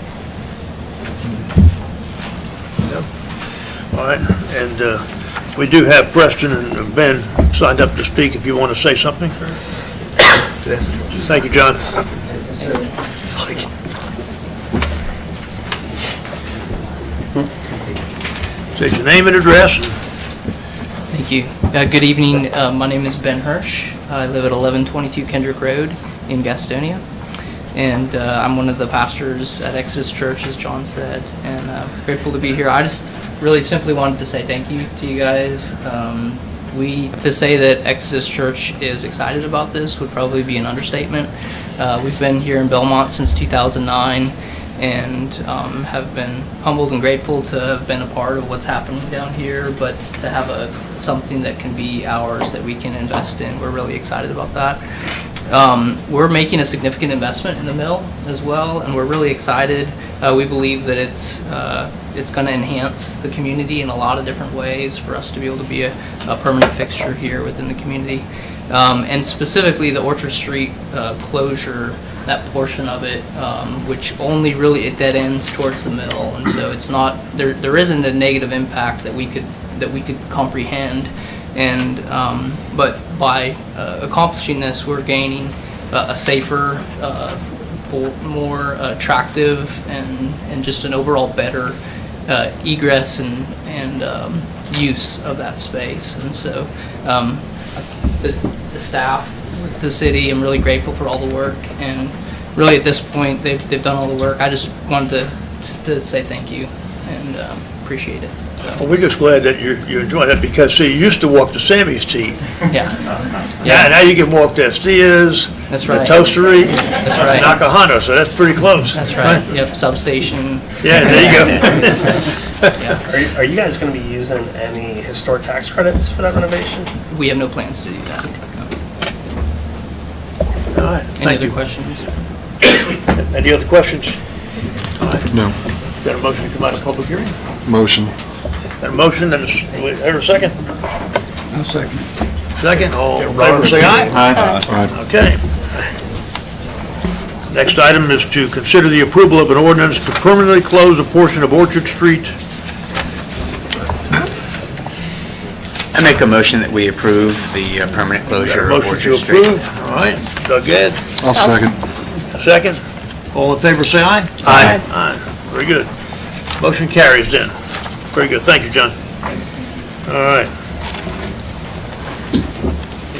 No? All right, and we do have Preston and Ben signed up to speak if you want to say something. Thank you, John. State your name and address. Thank you. Good evening. My name is Ben Hirsch. I live at 1122 Kendrick Road in Gastonia. And I'm one of the pastors at Exodus Church, as John said, and grateful to be here. I just really simply wanted to say thank you to you guys. To say that Exodus Church is excited about this would probably be an understatement. We've been here in Belmont since 2009 and have been humbled and grateful to have been a part of what's happening down here, but to have something that can be ours that we can invest in, we're really excited about that. We're making a significant investment in the mill as well, and we're really excited. We believe that it's going to enhance the community in a lot of different ways for us to be able to be a permanent fixture here within the community. And specifically the Orchard Street closure, that portion of it, which only really it dead ends towards the mill, and so it's not there isn't a negative impact that we could comprehend, and but by accomplishing this, we're gaining a safer, more attractive, and just an overall better egress and use of that space. And so the staff, the city, I'm really grateful for all the work, and really at this point they've done all the work. I just wanted to say thank you and appreciate it. So. Well, we're just glad that you're enjoying it, because see, you used to walk to Sammy's Tea. Yeah. Now you can walk to Estia's, that's right, the Toastery, that's right, Nakahana, so that's pretty close. That's right. Yep, substation. Yeah, there you go. Yeah. Are you guys going to be using any historic tax credits for that renovation? We have no plans to do that. No. All right. Any other questions? Any other questions? All right. No. Got a motion to come out of public hearing? Motion. Got a motion, and a second? No second. Second, all in favor say aye. Aye. Okay. Next item is to consider the approval of an ordinance to permanently close a portion of Orchard Street. I make a motion that we approve the permanent closure of Orchard Street. Motion to approve, all right. Doug Gadd? I'll second. Second. All in favor say aye. Aye. Aye. Very good. Motion carries then. Very good. Thank you, John. All right.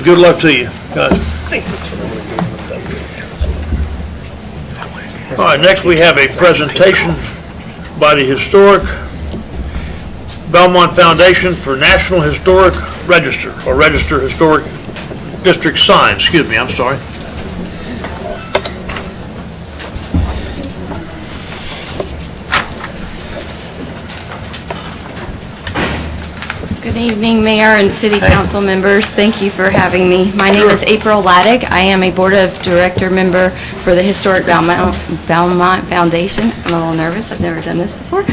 Good luck to you, guys. All right, next we have a presentation by the Historic Belmont Foundation for National Historic Register, or Register Historic District Sign, excuse me, I'm sorry. Good evening, Mayor and City Council members. Thank you for having me. My name is April Laddick. I am a Board of Director member for the Historic Belmont Foundation. I'm a little nervous. I've never done this before.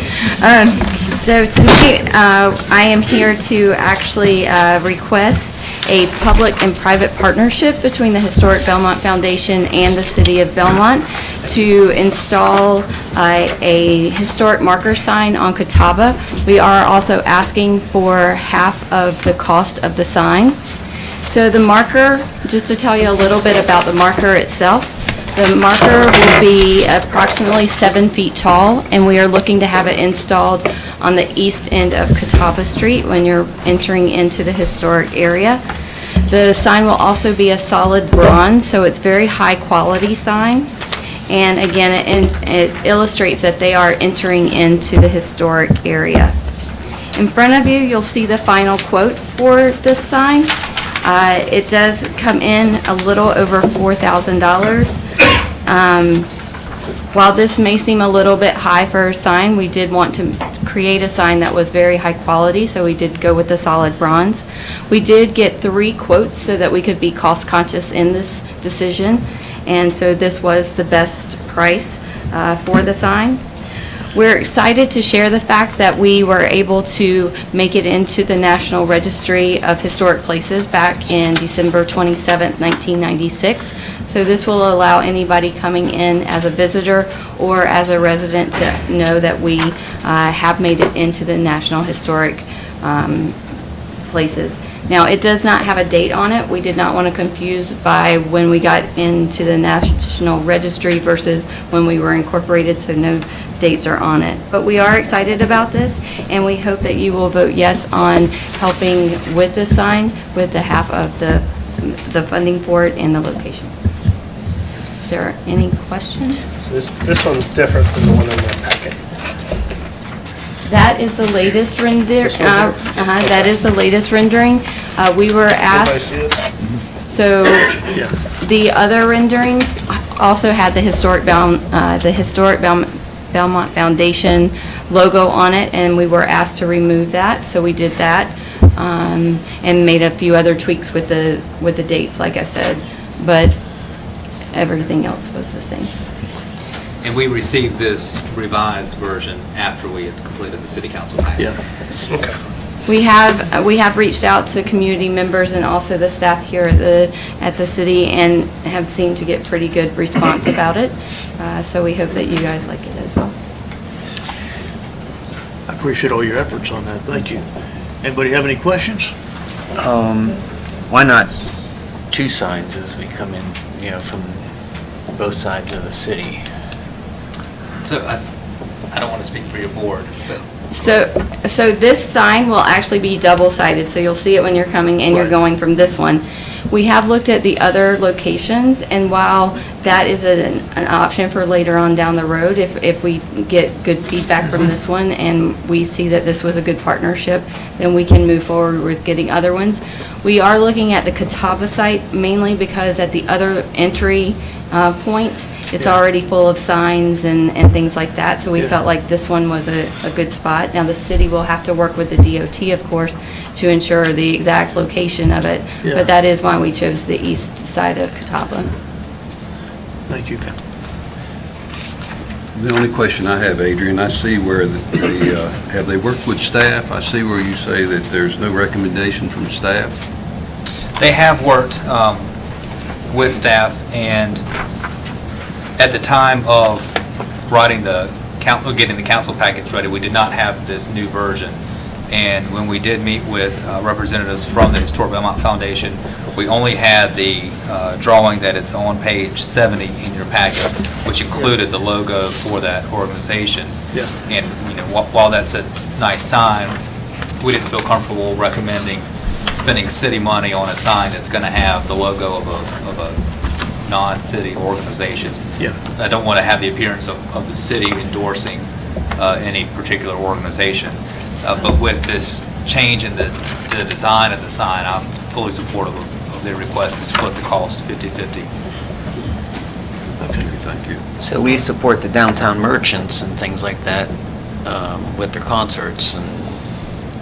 So tonight, I am here to actually request a public and private partnership between the Historic Belmont Foundation and the City of Belmont to install a historic marker sign on Catawba. We are also asking for half of the cost of the sign. So the marker, just to tell you a little bit about the marker itself, the marker will be approximately 7 feet tall, and we are looking to have it installed on the east end of Catawba Street when you're entering into the historic area. The sign will also be a solid bronze, so it's very high quality sign. And again, it illustrates that they are entering into the historic area. In front of you, you'll see the final quote for this sign. It does come in a little over $4,000. While this may seem a little bit high for a sign, we did want to create a sign that was very high quality, so we did go with the solid bronze. We did get 3 quotes so that we could be cost conscious in this decision, and so this was the best price for the sign. We're excited to share the fact that we were able to make it into the National Registry of Historic Places back in December 27th, 1996. So this will allow anybody coming in as a visitor or as a resident to know that we have made it into the National Historic Places. Now, it does not have a date on it. We did not want to confuse by when we got into the National Registry versus when we were incorporated, so no dates are on it. But we are excited about this, and we hope that you will vote yes on helping with the sign with the half of the funding for it and the location. Is there any questions? So this one's different than the one in the packet. That is the latest render. That is the latest rendering. We were asked. So the other renderings also had the Historic Belmont Foundation logo on it, and we were asked to remove that. So we did that and made a few other tweaks with the dates, like I said, but everything else was the same. And we received this revised version after we had completed the city council package. Yeah. Okay. We have reached out to community members and also the staff here at the city and have seemed to get pretty good response about it. So we hope that you guys like it as well. I appreciate all your efforts on that. Thank you. Anybody have any questions? Why not 2 signs as we come in, from both sides of the city? So I don't want to speak for your board, but So this sign will actually be double-sided, so you'll see it when you're coming and you're going from this one. We have looked at the other locations, and while that is an option for later on down the road, if we get good feedback from this one and we see that this was a good partnership, then we can move forward with getting other ones. We are looking at the Catawba site mainly because at the other entry points, it's already full of signs and things like that, so we felt like this one was a good spot. Now, the city will have to work with the DOT, of course, to ensure the exact location of it, but that is why we chose the east side of Catawba. Thank you. The only question I have, Adrian, I see where have they worked with staff? I see where you say that there's no recommendation from staff. they have worked with staff, and at the time of writing getting the council package ready, we did not have this new version. And when we did meet with representatives from the Historic Belmont Foundation, we only had the drawing that is on page 70 in your packet, which included the logo for that organization. Yeah. And while that's a nice sign, we didn't feel comfortable recommending spending city money on a sign that's going to have the logo of a non-city organization. Yeah. I don't want to have the appearance of the city endorsing any particular organization. But with this change in the design of the sign, I'm fully supportive of their request to split the cost 50-50. Okay, thank you. So we support the downtown merchants and things like that with their concerts and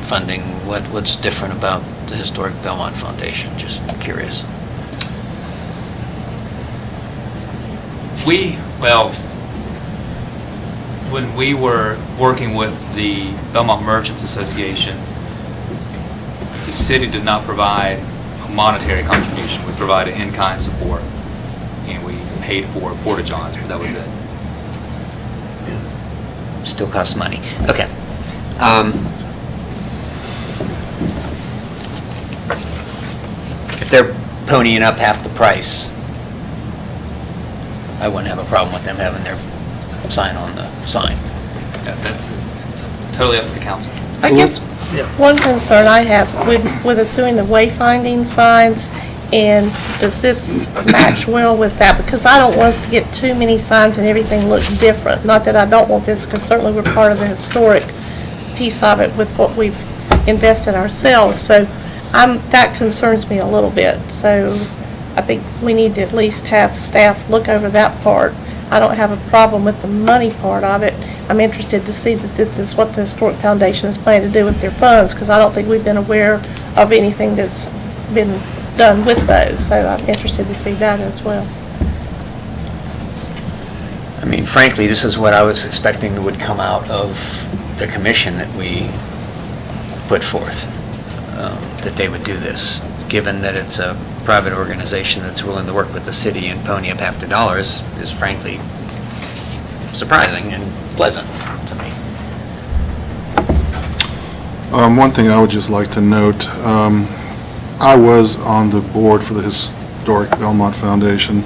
funding. What's different about the Historic Belmont Foundation? Just curious. when we were working with the Belmont Merchants Association, the city did not provide a monetary contribution. We provided in-kind support, and we paid for porta-johns, but that was it. Still costs money. Okay. If they're ponying up half the price, I wouldn't have a problem with them having their sign on the sign. That's totally up to the council. I guess one concern I have with us doing the wayfinding signs, and does this match well with that? Because I don't want us to get too many signs and everything looks different. Not that I don't want this, because certainly we're part of the historic piece of it with what we've invested ourselves. So that concerns me a little bit. So I think we need to at least have staff look over that part. I don't have a problem with the money part of it. I'm interested to see that this is what the Historic Foundation is planning to do with their funds, because I don't think we've been aware of anything that's been done with those. So I'm interested to see that as well. I mean, frankly, this is what I was expecting would come out of the commission that we put forth, that they would do this, given that it's a private organization that's willing to work with the city and pony up half the dollars is frankly surprising and pleasant to me. One thing I would just like to note, I was on the board for the Historic Belmont Foundation,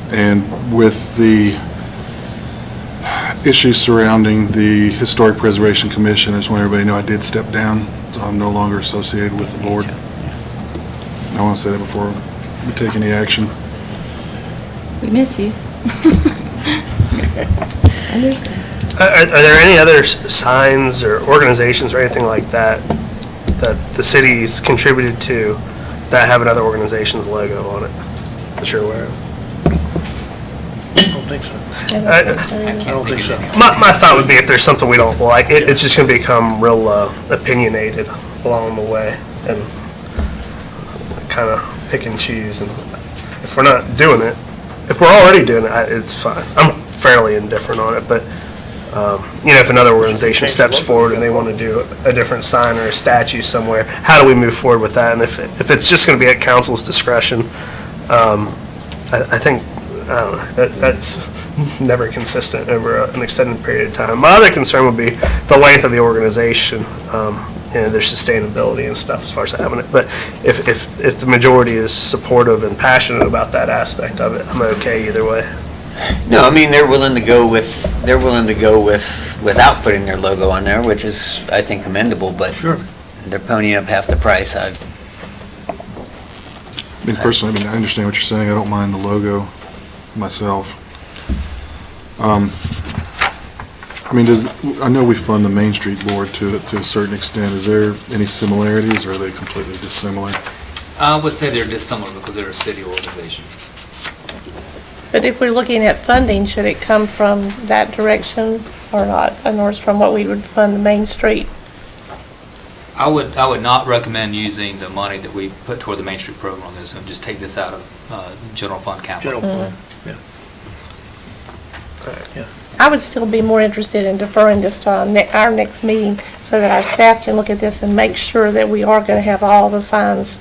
and with the issues surrounding the Historic Preservation Commission, I just want everybody to know I did step down, so I'm no longer associated with the board. I want to say that before we take any action. We miss you. Are there any other signs or organizations or anything like that that the city's contributed to that have another organization's logo on it that you're aware of? I don't think so. I don't think so. My thought would be if there's something we don't like, it's just going to become real opinionated along the way and kind of pick and choose. And if we're not doing it, if we're already doing it, it's fine. I'm fairly indifferent on it, but if another organization steps forward and they want to do a different sign or a statue somewhere, how do we move forward with that? And if it's just going to be at council's discretion, I think that's never consistent over an extended period of time. My other concern would be the length of the organization and their sustainability and stuff as far as having it. But if the majority is supportive and passionate about that aspect of it, I'm okay either way. No, I mean, they're willing to go with without putting their logo on there, which is, I think, commendable, but they're ponying up half the price. I mean, personally, I understand what you're saying. I don't mind the logo myself. I know we fund the Main Street Board to a certain extent. Is there any similarities, or are they completely dissimilar? I would say they're dissimilar because they're a city organization. But if we're looking at funding, should it come from that direction or not? In other words, from what we would fund the Main Street? I would not recommend using the money that we put toward the Main Street program on this and just take this out of general fund capital. General fund, yeah. I would still be more interested in deferring this to our next meeting so that our staff can look at this and make sure that we are going to have all the signs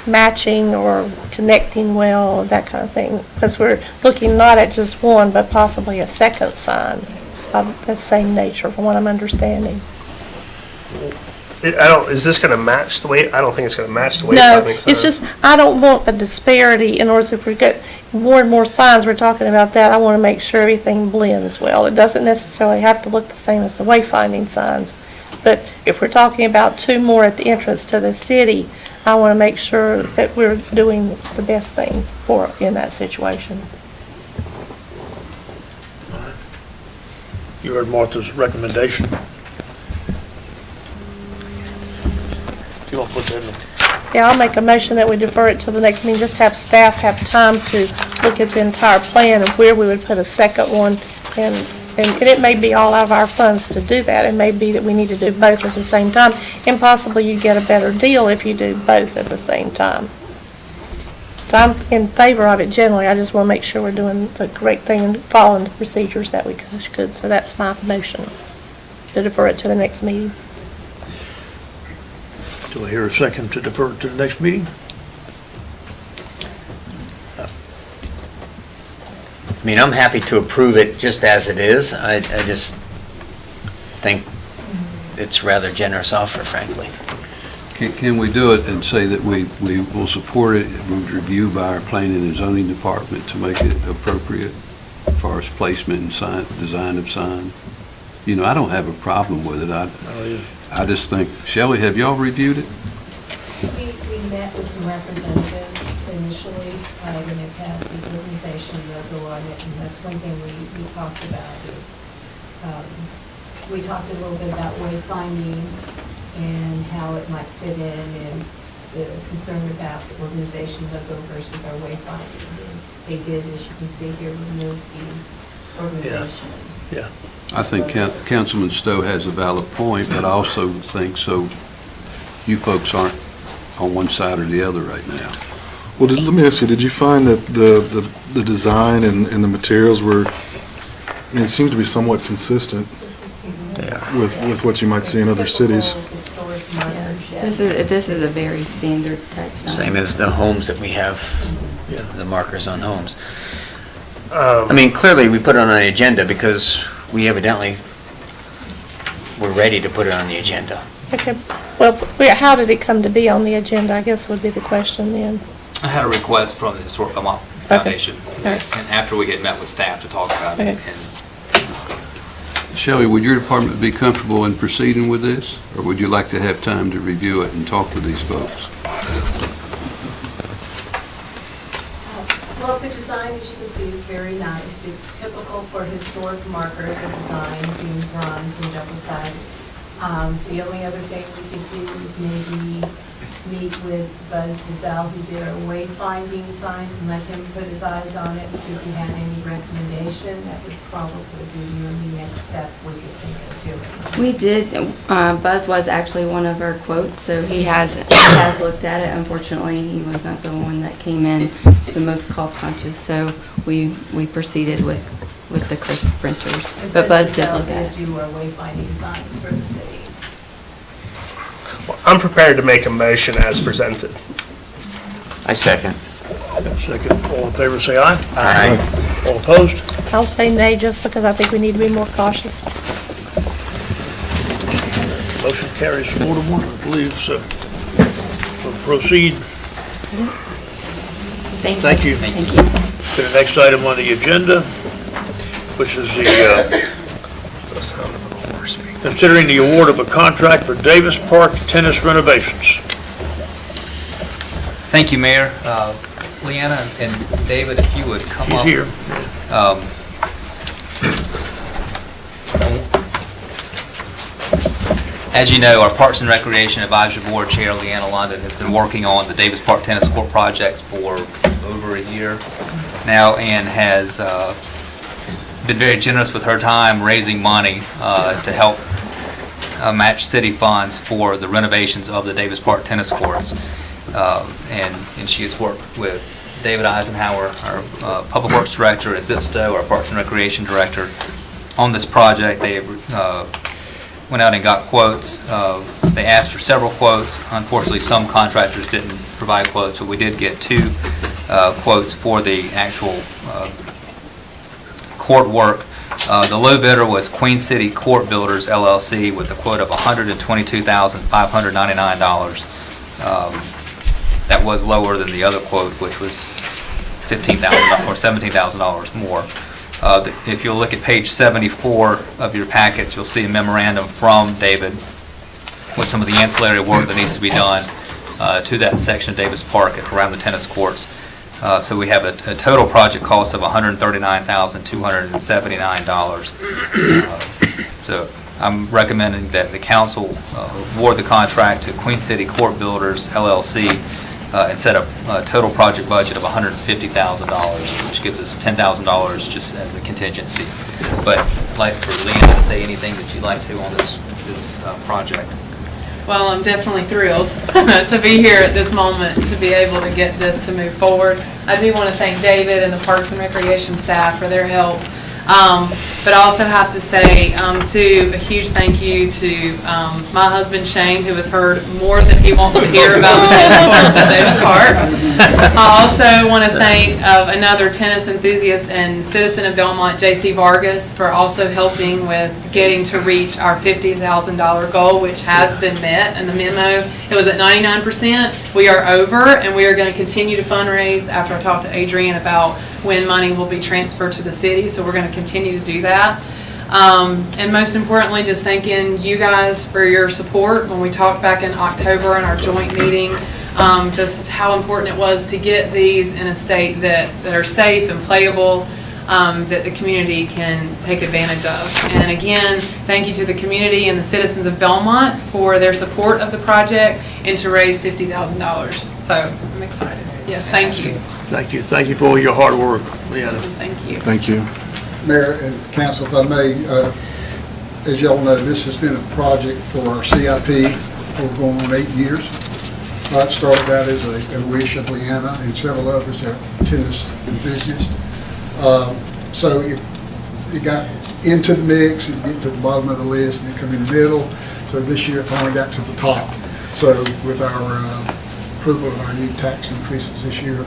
matching or connecting well, that kind of thing. Because we're looking not at just one, but possibly a second sign of the same nature, from what I'm understanding. Is this going to match the way? I don't think it's going to match the way. No, it's just, I don't want a disparity. In order to, if we get more and more signs, we're talking about that, I want to make sure everything blends well. It doesn't necessarily have to look the same as the wayfinding signs. But if we're talking about 2 more at the entrance to the city, I want to make sure that we're doing the best thing in that situation. You heard Martha's recommendation. You want to put that in? Yeah, I'll make a motion that we defer it to the next meeting, just have staff have time to look at the entire plan of where we would put a second one. And it may be all out of our funds to do that. It may be that we need to do both at the same time. And possibly you get a better deal if you do both at the same time. I'm in favor of it generally. I just want to make sure we're doing the correct thing and following the procedures that we could. So that's my motion, to defer it to the next meeting. Do I hear a second to defer it to the next meeting? I mean, I'm happy to approve it just as it is. I just think it's rather generous offer, frankly. Can we do it and say that we will support it, we'll review by our planning and zoning department to make it appropriate as far as placement and sign, design of sign? You know, I don't have a problem with it. I just think, Shelley, have y'all reviewed it? We met with some representatives initially, and have had the organization logo on it, and that's one thing we talked about is, we talked a little bit about wayfinding and how it might fit in, and the concern about the organization logo versus our wayfinding. And they did, as you can see here, remove the organization. Yeah. I think Councilman Stowe has a valid point, but I also think so you folks aren't on one side or the other right now. Well, let me ask you, did you find that the design and the materials were, I mean, it seems to be somewhat consistent with what you might see in other cities? This is a very standard type sign. Same as the homes that we have, the markers on homes. I mean, clearly, we put it on the agenda because we evidently were ready to put it on the agenda. Okay. Well, how did it come to be on the agenda, I guess would be the question then. I had a request from the Historic Belmont Foundation, and after we had met with staff to talk about it. And Shelley, would your department be comfortable in proceeding with this, or would you like to have time to review it and talk to these folks? Well, the design, as you can see, is very nice. It's typical for historic marker, the design being bronze and double-sided. The only other thing we could do is maybe meet with Buzz Gazelle, who did our wayfinding signs, and let him put his eyes on it and see if he had any recommendation. That would probably be the next step we could think of doing. We did, Buzz was actually one of our quotes, so he has looked at it. Unfortunately, he wasn't the one that came in the most cost conscious, so we proceeded with the crisp printers. But Buzz did look at it. Do our wayfinding designs for the city. Well, I'm prepared to make a motion as presented. I second. Second. All in favor, say aye. Aye. All opposed? I'll say nay just because I think we need to be more cautious. Motion carries 4-1, I believe, so we'll proceed. Thank you. Thank you. To the next item on the agenda, which is the, considering the award of a contract for Davis Park tennis renovations. thank you, Mayor. Leanna and David, if you would come up. She's here. As you know, our Parks and Recreation Advisory Board Chair, Leanna London, has been working on the Davis Park Tennis Court projects for over a year now, and has been very generous with her time raising money to help match city funds for the renovations of the Davis Park tennis courts. And she has worked with David Eisenhower, our Public Works Director, and Zip Stowe, our Parks and Recreation Director, on this project. They went out and got quotes. They asked for several quotes. Unfortunately, some contractors didn't provide quotes, but we did get 2 quotes for the actual court work. The low bidder was Queen City Court Builders, LLC, with a quote of $122,599. That was lower than the other quote, which was $15,000 or $17,000 more. If you'll look at page 74 of your packets, you'll see a memorandum from David with some of the ancillary work that needs to be done to that section of Davis Park around the tennis courts. So we have a total project cost of $139,279. So I'm recommending that the council award the contract to Queen City Court Builders, LLC, and set up a total project budget of $150,000, which gives us $10,000 just as a contingency. But I'd like for Leanna to say anything that you'd like to on this project. Well, I'm definitely thrilled to be here at this moment, to be able to get this to move forward. I do want to thank David and the Parks and Recreation staff for their help. But I also have to say, too, a huge thank you to my husband Shane, who has heard more than he wants to hear about the tennis courts at Davis Park. I also want to thank another tennis enthusiast and citizen of Belmont, J.C. Vargas, for also helping with getting to reach our $50,000 goal, which has been met in the memo. It was at 99%. We are over, and we are going to continue to fundraise after I talk to Adrian about when money will be transferred to the city, so we're going to continue to do that. And most importantly, just thanking you guys for your support when we talked back in October in our joint meeting, just how important it was to get these in a state that are safe and playable, that the community can take advantage of. And again, thank you to the community and the citizens of Belmont for their support of the project and to raise $50,000. So I'm excited. Yes, thank you. Thank you. Thank you for all your hard work, Leanna. Thank you. Thank you. Mayor and council, if I may, as y'all know, this has been a project for our CIP for going on 8 years. It started out as a wish of Leanna and several others that are tennis enthusiasts. So it got into the mix, it get to the bottom of the list, and it come in the middle. So this year it finally got to the top. So with our approval of our new tax increases this year,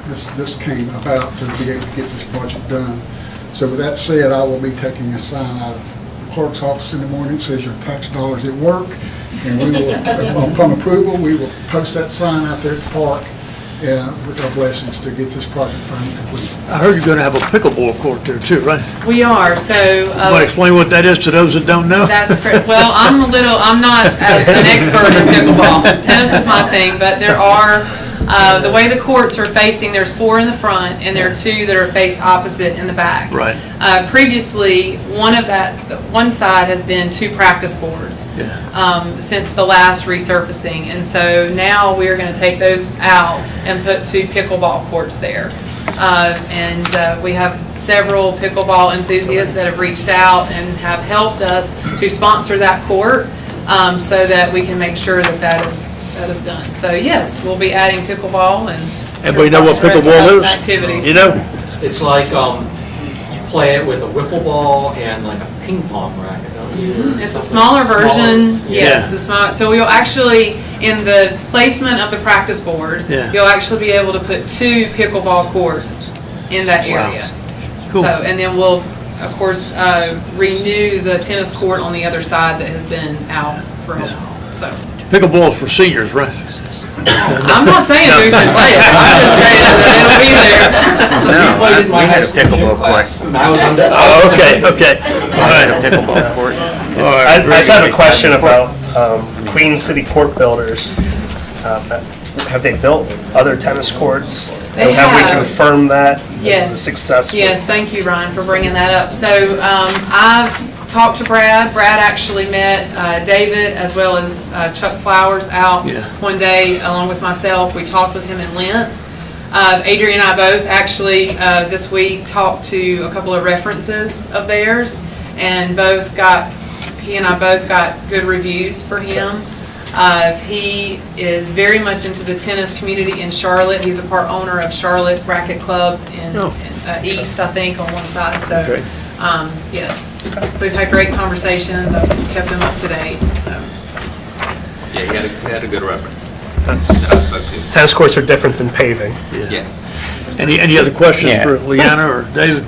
this came about to be able to get this project done. So with that said, I will be taking a sign out of the clerk's office in the morning that says your tax dollars at work, and we will, upon approval, we will post that sign out there at the park with our blessings to get this project finally completed. I heard you're going to have a pickleball court there too, right? We are, so. Want to explain what that is to those that don't know? That's correct. Well, I'm not as an expert in pickleball. Tennis is my thing, but there are, the way the courts are facing, there's 4 in the front, and there are 2 that are faced opposite in the back. Right. Previously, one side has been 2 practice boards since the last resurfacing, and so now we're going to take those out and put 2 pickleball courts there. And we have several pickleball enthusiasts that have reached out and have helped us to sponsor that court, so that we can make sure that is done. So yes, we'll be adding pickleball and everybody know what pickleball is? Activities. You know? It's like you play it with a wiffle ball and like a ping pong racket, don't you? It's a smaller version. Yes, the small. So we'll actually, in the placement of the practice boards, you'll actually be able to put 2 pickleball courts in that area. Wow. Cool. So, and then we'll, of course, renew the tennis court on the other side that has been out for a while. So. Pickleball is for seniors, right? I'm not saying we can play it. I'm just saying that it'll be there. No, we had a pickleball court. Oh, okay. All right, a pickleball court. All right. I just have a question about Queen City Court Builders. Have they built other tennis courts? They have. have. We confirmed that? Yes. Successful? Yes, thank you, Ryan, for bringing that up. So I've talked to Brad. Brad actually met David as well as Chuck Flowers out one day along with myself. We talked with him in Lent. Adrian and I both actually this week talked to a couple of references of theirs, and he and I both got good reviews for him. He is very much into the tennis community in Charlotte. He's a part owner of Charlotte Racket Club in East, I think, on one side. So, yes, we've had great conversations. I've kept him up to date. So. Yeah, he had a good reference. Tennis courts are different than paving. Yes. Any other questions for Leanna or David?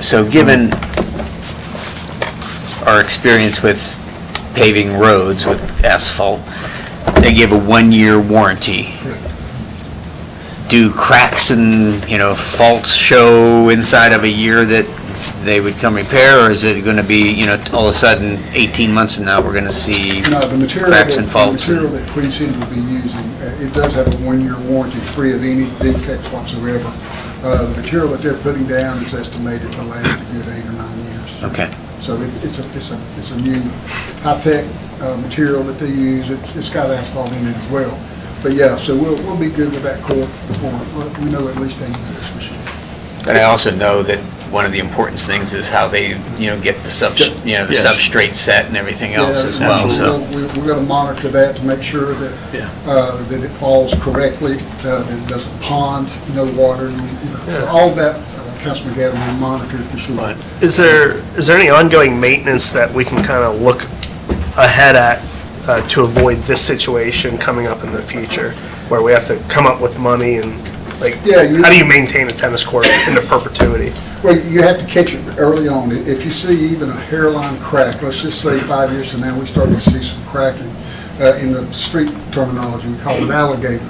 So given our experience with paving roads with asphalt, they give a 1-year warranty. Do cracks and, faults show inside of a year that they would come repair, or is it going to be, all of a sudden, 18 months from now, we're going to see cracks and faults? The material that Queen City will be using, it does have a 1-year warranty free of any defects whatsoever. The material that they're putting down is estimated to last a good 8 or 9 years. Okay. So it's a new high-tech material that they use. It's got asphalt in it as well. But yeah, so we'll be good with that court before we know at least 8 years for sure. But I also know that one of the important things is how they, get the the Yes. substrate set and everything else as well, so. We're going to monitor that to make sure that, that it falls correctly, that it doesn't pond, water, all that, Councilman Gavin will monitor for sure. Is there any ongoing maintenance that we can kind of look ahead at to avoid this situation coming up in the future, where we have to come up with money and, how do you maintain a tennis court into perpetuity? Well, you have to catch it early on. If you see even a hairline crack, let's just say 5 years from now, we start to see some cracking. In the street terminology, we call it alligating.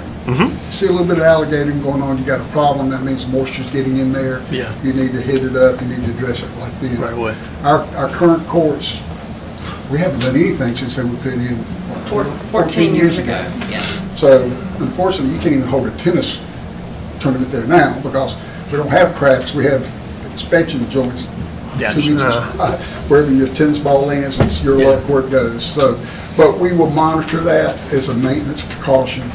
See a little bit of alligating going on, you got a problem, that means moisture's getting in there. Yeah. You need to hit it up, you need to address it like this. Right away. Our current courts, we haven't done anything since they were put in 14 years ago, yes. So unfortunately, you can't even hold a tennis tournament there now because we don't have cracks, we have expansion joints. Yeah. 2 inches wherever your tennis ball lands, it's your luck where it goes. So, but we will monitor that as a maintenance precaution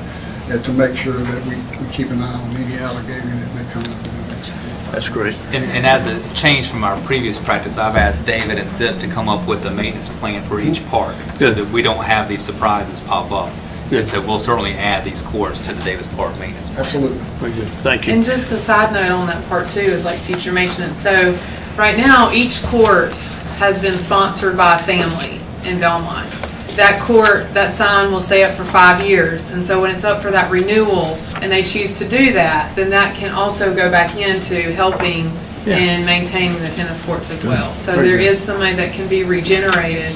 and to make sure that we keep an eye on any alligator that may come up in the next year. That's great. And as a change from our previous practice, I've asked David and Zip to come up with a maintenance plan for each park so that we don't have these surprises pop up. And so we'll certainly add these courts to the Davis Park maintenance plan. Absolutely. Very good. Thank you. And just a side note on that part too is like future maintenance. So right now, each court has been sponsored by a family in Belmont. That court, that sign will stay up for 5 years. And so when it's up for that renewal and they choose to do that, then that can also go back into helping in maintaining the tennis courts as well. So there is some money that can be regenerated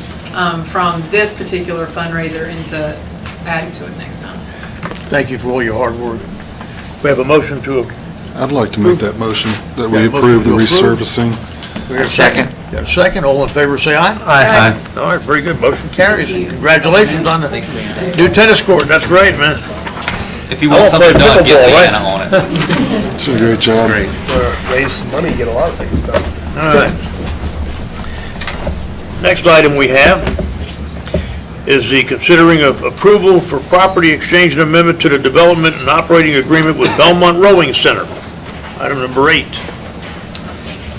from this particular fundraiser into adding to it next time. Thank you for all your hard work. We have a motion to. I'd like to make that motion that we approve the resurfacing. Second. Got a second? All in favor, say aye. Aye. All right, very good. Motion carries. Congratulations on the new tennis court. That's great, man. If you want something done, get Leanna on it. Did a great job. Great. Raise some money, get a lot of things done. All right. Next item we have is the considering of approval for property exchange and amendment to the development and operating agreement with Belmont Rowing Center. Item number 8.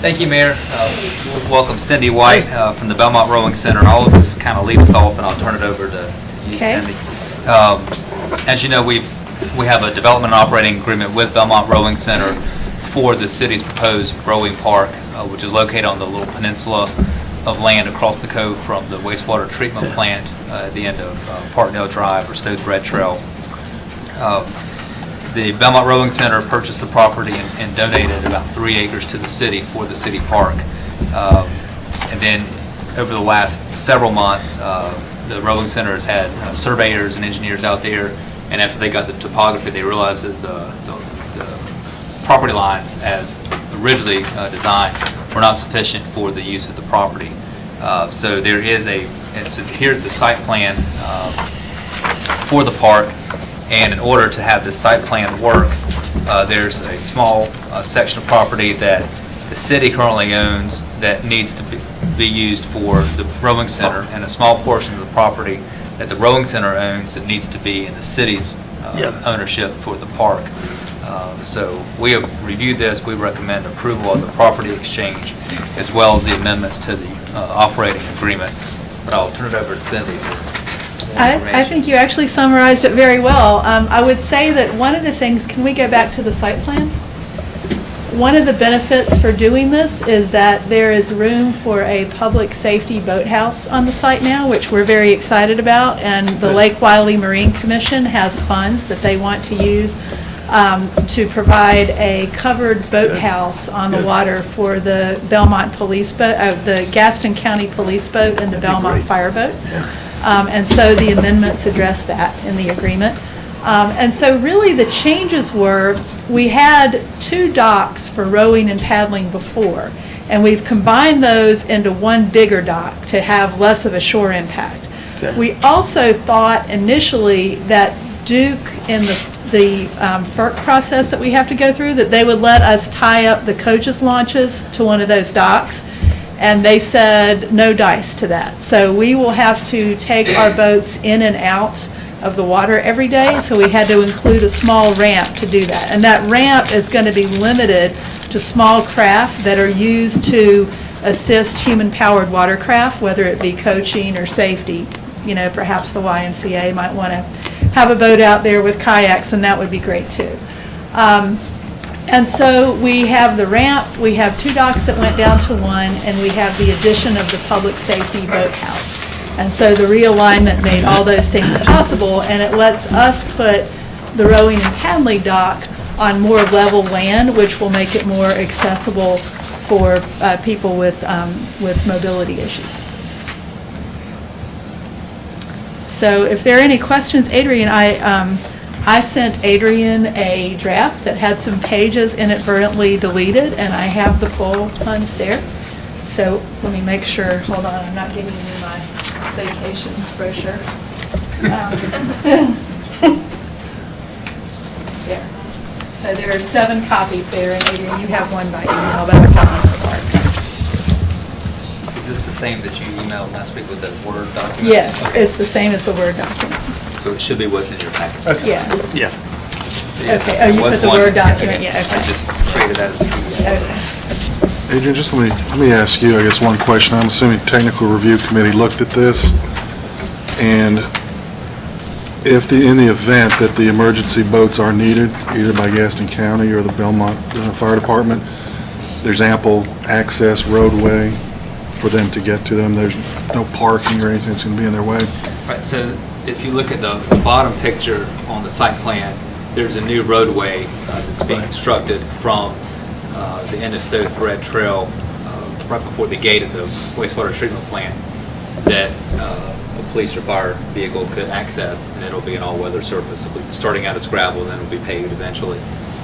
Thank you, Mayor. Welcome Cindy White from the Belmont Rowing Center. I'll just kind of lead us off and I'll turn it over to you, Cindy. As you know, we have a development and operating agreement with Belmont Rowing Center for the city's proposed rowing park, which is located on the little peninsula of land across the cove from the wastewater treatment plant at the end of Parkdale Drive or Stone Bread Trail. The Belmont Rowing Center purchased the property and donated about 3 acres to the city for the city park. And then over the last several months, the Rowing Center has had surveyors and engineers out there, and after they got the topography, they realized that the property lines as originally designed were not sufficient for the use of the property. So there is so here's the site plan for the park. And in order to have the site plan work, there's a small section of property that the city currently owns that needs to be used for the rowing center, and a small portion of the property that the rowing center owns that needs to be in the city's ownership for the park. So we have reviewed this. We recommend approval of the property exchange as well as the amendments to the operating agreement. But I'll turn it over to Cindy. I think you actually summarized it very well. I would say that one of the things, can we go back to the site plan? One of the benefits for doing this is that there is room for a public safety boathouse on the site now, which we're very excited about, and the Lake Wylie Marine Commission has funds that they want to use to provide a covered boathouse on the water for the Belmont police boat, the Gaston County police boat and the Belmont fireboat. And so the amendments address that in the agreement. And so really the changes were, we had 2 docks for rowing and paddling before, and we've combined those into one bigger dock to have less of a shore impact. Okay. We also thought initially that Duke in the FERC process that we have to go through, that they would let us tie up the coaches launches to one of those docks. And they said no dice to that. So we will have to take our boats in and out of the water every day. So we had to include a small ramp to do that. And that ramp is going to be limited to small craft that are used to assist human-powered watercraft, whether it be coaching or safety. You know, perhaps the YMCA might want to have a boat out there with kayaks, and that would be great too. And so we have the ramp, we have 2 docks that went down to 1, and we have the addition of the public safety boathouse. And so the realignment made all those things possible, and it lets us put the rowing and paddling dock on more level land, which will make it more accessible for people with mobility issues. So if there are any questions, Adrian, I sent Adrian a draft that had some pages inadvertently deleted, and I have the full ones there. So let me make sure, hold on, I'm not giving you my vacation brochure. There. So there are 7 copies there, and Adrian, you have one by email that are coming to Parks. Is this the same that you emailed last week with the Word document? Yes, Okay. it's the same as the Word document. So it should be what's in your packet. Okay. Yeah. Yeah. Okay, oh, you There was put the one. Word document, yeah, okay. I just created that as a PDF. Okay. Adrian, just let me ask you, I guess, one question. I'm assuming Technical Review Committee looked at this, and if in the event that the emergency boats are needed, either by Gaston County or the Belmont Fire Department, there's ample access roadway for them to get to them. There's no parking or anything that's going to be in their way. Right, so if you look at the bottom picture on the site plan, there's a new roadway that's being constructed from the end of Stowe Thread Trail, right before the gate of the wastewater treatment plant, that a police or fire vehicle could access, and it'll be an all-weather surface. It'll be starting out as gravel, then it'll be paved eventually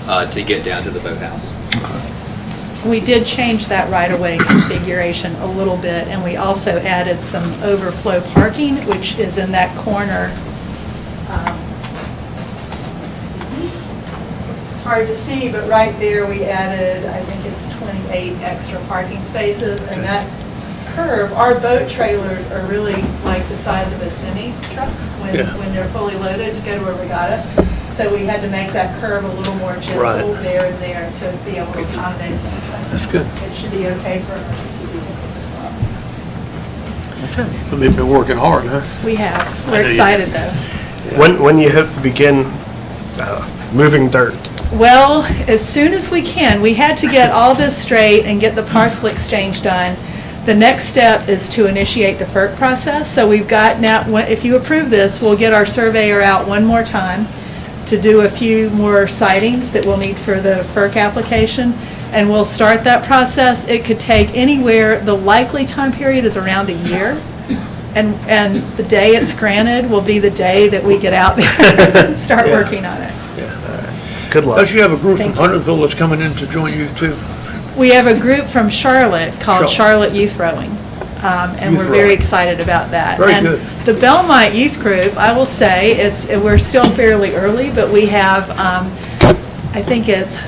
to get down to the boathouse. We did change that right-of-way configuration a little bit, and we also added some overflow parking, which is in that corner. It's hard to see, but right there we added, I think it's 28 extra parking spaces, and that curve, our boat trailers are really like the size of a semi-truck when they're fully loaded to go to a regatta. So we had to make that curve a little more gentle there and there to be able to accommodate them. So that's good. It should be okay for emergency vehicles as well. Okay. So they've been working hard, huh? We have. I We're know you excited have. though. When you hope to begin moving dirt? Well, as soon as we can. We had to get all this straight and get the parcel exchange done. The next step is to initiate the FERC process. So we've got now, if you approve this, we'll get our surveyor out one more time to do a few more sightings that we'll need for the FERC application, and we'll start that process. It could take anywhere, the likely time period is around a year, and the day it's granted will be the day that we get out there and start working on it. Good luck. Plus you have a group from Thank you. Huntersville that's coming in to join you too. We have a group from Charlotte called Charlotte Youth Rowing, and Youth we're very rowing. excited about that. Very And good. the Belmont Youth Group, I will say, we're still fairly early, but we have, I think it's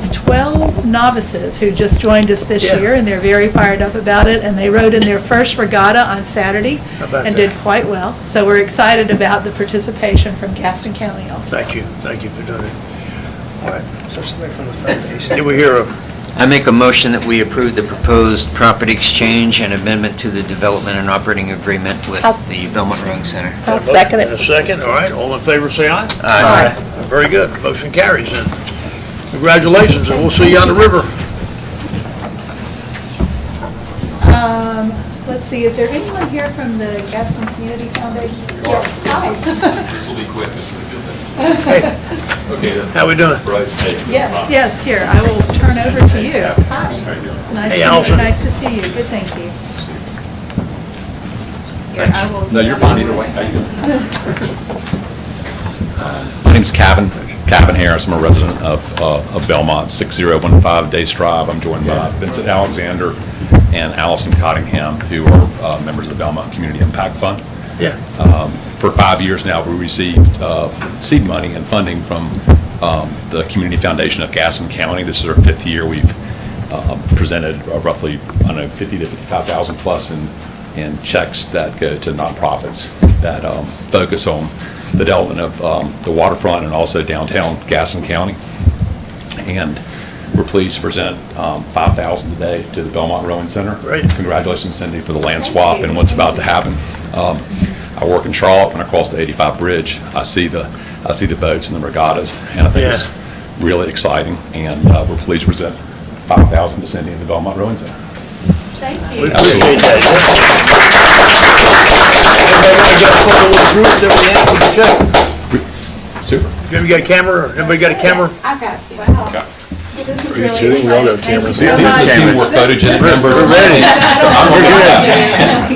12 novices who just joined us this year, and they're very fired up about it, and they rowed in their first regatta on Saturday about and that? did quite well. So we're excited about the participation from Gaston County also. Thank you for doing it. All right. So somebody from the foundation. Did we hear a I make a motion that we approve the proposed property exchange and amendment to the development and operating agreement with the Belmont Rowing Center. I'll second it. A second, all right, all in favor, say aye. Aye. Very good, motion carries then. Congratulations, and we'll see you on the river. Let's see, is there anyone here from the Gaston Community Foundation? Yes, hi. This will be quick. Hey, how we doing? Yes, here, I will turn over to you. Hi. Hey, Allison. Nice to see you, good, thank you. Here, I will. No, you're fine either way. How you doing? My name's Kevin Harris. I'm a resident of Belmont, 6015 Days Drive. I'm joined by Vincent Alexander and Allison Cottingham, who are members of the Belmont Community Impact Fund. Yeah. For 5 years now, we received seed money and funding from the Community Foundation of Gaston County. This is our 5th year. We've presented roughly, I don't know, 50 to 55,000 plus in checks that go to nonprofits that focus on the development of the waterfront and also downtown Gaston County. And we're pleased to present 5,000 today to the Belmont Rowing Center. Great. Congratulations, Cindy, for the land swap and what's about to happen. I work in Charlotte. When I cross the 85 bridge, I see the boats and the regattas, and I think it's really exciting. And we're pleased to present 5,000 to Cindy and the Belmont Rowing Center. Thank you. We appreciate that. Everybody got a photo with the group that we have with the check? Super. Everybody got a camera? Everybody got a camera? I've got it. Wow. This is Are you really kidding? We all got exciting. cameras. Thank you so much. Teamwork photogenic members. We're ready.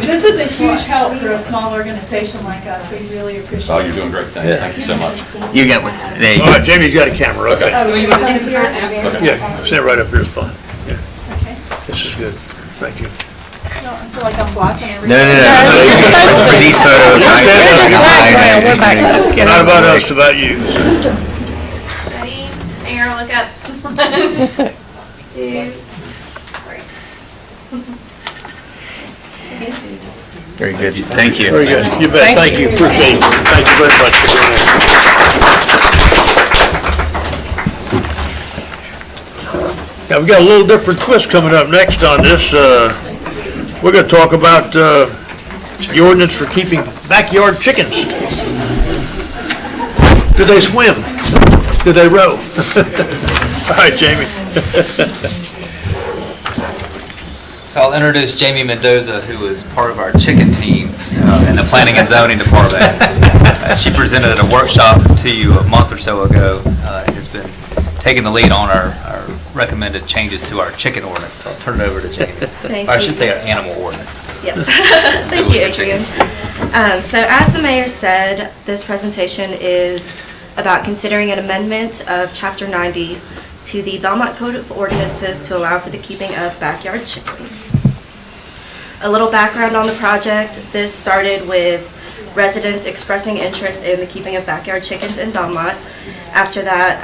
This is a huge help for a small organization like us. We really appreciate it. Oh, you're doing great. Thanks. Thank you so much. You got one. There you All go. right, Jamie's got a camera, okay. Oh, you want to come here? Yeah, stand right up here is fine. Yeah, Okay. this is good. Thank you. No, I feel like I'm blocking No, everything. no. For these photos, just get Not out of the about way. us, about you. Ready? Mayor, look up. 2, 3. Very good. Thank you. Very good. You bet. Thank you. Appreciate it. Thank you very much for doing that. Now, we've got a little different twist coming up next on this. We're going to talk about the ordinance for keeping backyard chickens. Do they swim? Do they row? All right, Jamie. So I'll introduce Jamie Mendoza, who is part of our chicken team in the Planning and Zoning Department. She presented at a workshop to you a month or so ago and has been taking the lead on our recommended changes to our chicken ordinance. So I'll turn it over to Jamie. Thank Or I you. should say our animal ordinance. Yes. So Thank you, for Adrian. chickens. So as the mayor said, this presentation is about considering an amendment of Chapter 90 to the Belmont Code of Ordinances to allow for the keeping of backyard chickens. A little background on the project. This started with residents expressing interest in the keeping of backyard chickens in Belmont. After that,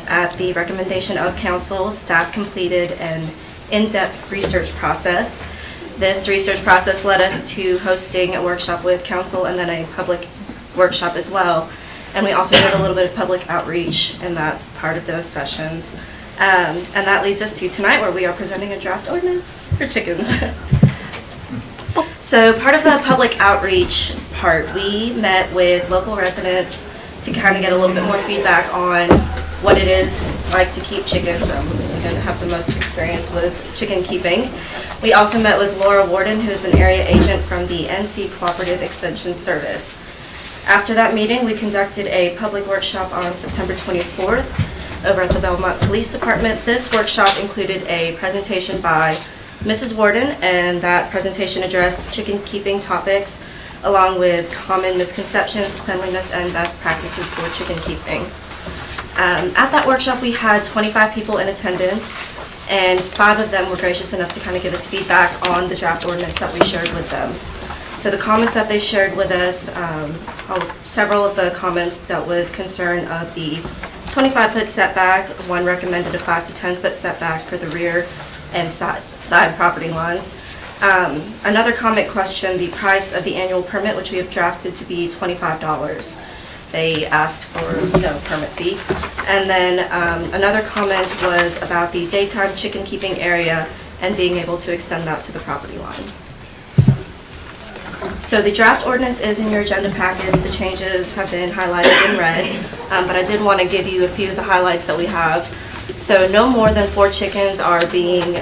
at the recommendation of council, staff completed an in-depth research process. This research process led us to hosting a workshop with council and then a public workshop as well. And we also did a little bit of public outreach in that part of those sessions. And that leads us to tonight, where we are presenting a draft ordinance for chickens. So part of the public outreach part, we met with local residents to kind of get a little bit more feedback on what it is like to keep chickens. I'm going to have the most experience with chicken keeping. We also met with Laura Warden, who is an area agent from the NC Cooperative Extension Service. After that meeting, we conducted a public workshop on September 24th over at the Belmont Police Department. This workshop included a presentation by Mrs. Warden, and that presentation addressed chicken keeping topics along with common misconceptions, cleanliness, and best practices for chicken keeping. At that workshop, we had 25 people in attendance, and 5 of them were gracious enough to kind of give us feedback on the draft ordinance that we shared with them. So the comments that they shared with us, several of the comments dealt with concern of the 25-foot setback. One recommended a 5 to 10-foot setback for the rear and side property lines. Another comment questioned the price of the annual permit, which we have drafted to be $25. They asked for no permit fee. And then another comment was about the daytime chicken keeping area and being able to extend that to the property line. So the draft ordinance is in your agenda package. The changes have been highlighted in red, but I did want to give you a few of the highlights that we have. So no more than 4 chickens are being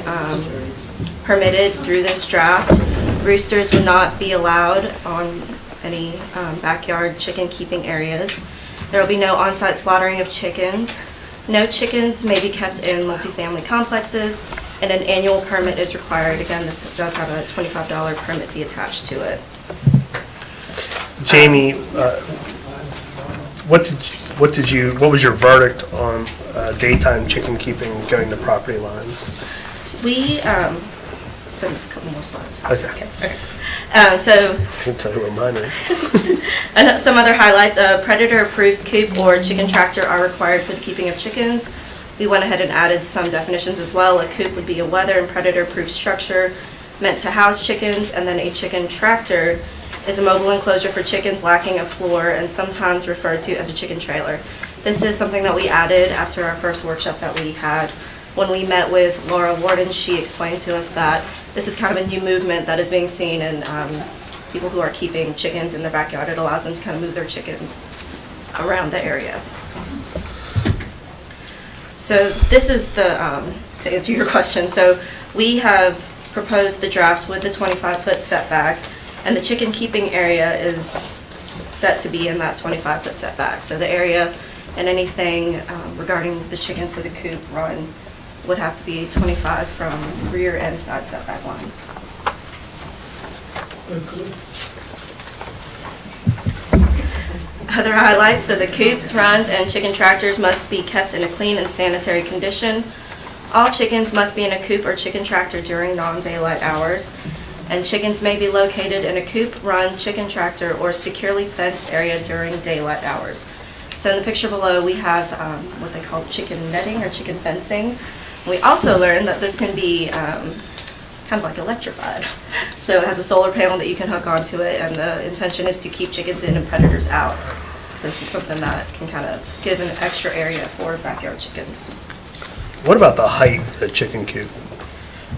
permitted through this draft. Roosters would not be allowed on any backyard chicken keeping areas. There will be no on-site slaughtering of chickens. No chickens may be kept in multifamily complexes, and an annual permit is required. Again, this does have a $25 permit fee attached to it. Jamie, what was your verdict on daytime chicken keeping going to property lines? We, so a couple more slides. Okay. So, I can tell you what mine is. and some other highlights, a predator-proof coop or chicken tractor are required for the keeping of chickens. We went ahead and added some definitions as well. A coop would be a weather and predator-proof structure meant to house chickens, and then a chicken tractor is a mobile enclosure for chickens lacking a floor and sometimes referred to as a chicken trailer. This is something that we added after our first workshop that we had when we met with Laura Warden, she explained to us that this is kind of a new movement that is being seen in people who are keeping chickens in their backyard. It allows them to kind of move their chickens around the area. So this is the, to answer your question, so we have proposed the draft with the 25-foot setback, and the chicken keeping area is set to be in that 25-foot setback. So the area and anything regarding the chickens to the coop run would have to be 25 from rear and side setback lines. Other highlights, so the coops, runs, and chicken tractors must be kept in a clean and sanitary condition. All chickens must be in a coop or chicken tractor during non-daylight hours, and chickens may be located in a coop, run, chicken tractor, or securely fenced area during daylight hours. So in the picture below, we have what they call chicken netting or chicken fencing. We also learned that this can be kind of like electrified. So it has a solar panel that you can hook onto it, and the intention is to keep chickens in and predators out. So this is something that can kind of give an extra area for backyard chickens. What about the height of the chicken coop?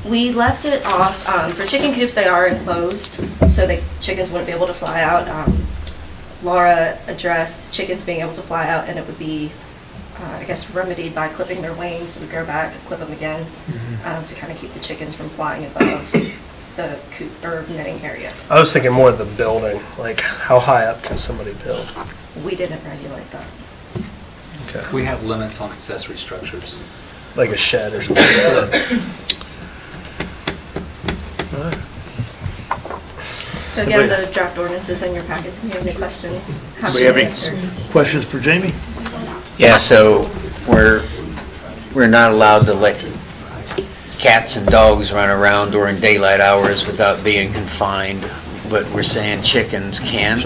We left it off, for chicken coops, they are enclosed, so the chickens wouldn't be able to fly out. Laura addressed chickens being able to fly out, and it would be, I guess, remedied by clipping their wings, so we go back and clip them again, to kind of keep the chickens from flying above the coop or netting area. I was thinking more of the building, like how high up can somebody build? We didn't regulate that. Okay. We have limits on accessory structures. Like a shed or something. So again, the draft ordinance is in your packets. If you have any questions, Do happy we to have any answer. questions for Jamie? Yeah, so we're not allowed to let cats and dogs run around during daylight hours without being confined, but we're saying chickens can.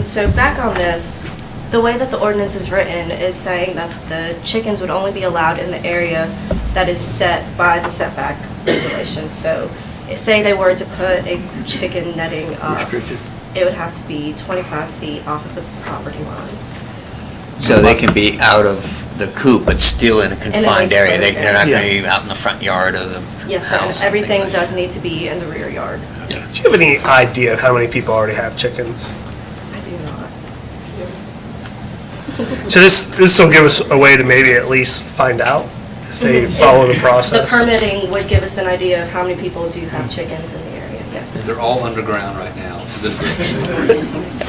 So back on this, the way that the ordinance is written is saying that the chickens would only be allowed in the area that is set by the setback regulations. So say they were to put a chicken netting up, it would have to be 25 feet off of the property lines. So they can be out of the coop, but still in a confined area. They're not going to be out in the front yard of the Yes, house. and everything does need to be in the rear yard. Do you have any idea of how many people already have chickens? I do not. So this will give us a way to maybe at least find out if they follow the process. The permitting would give us an idea of how many people do have chickens in the area, yes. They're all underground right now, so this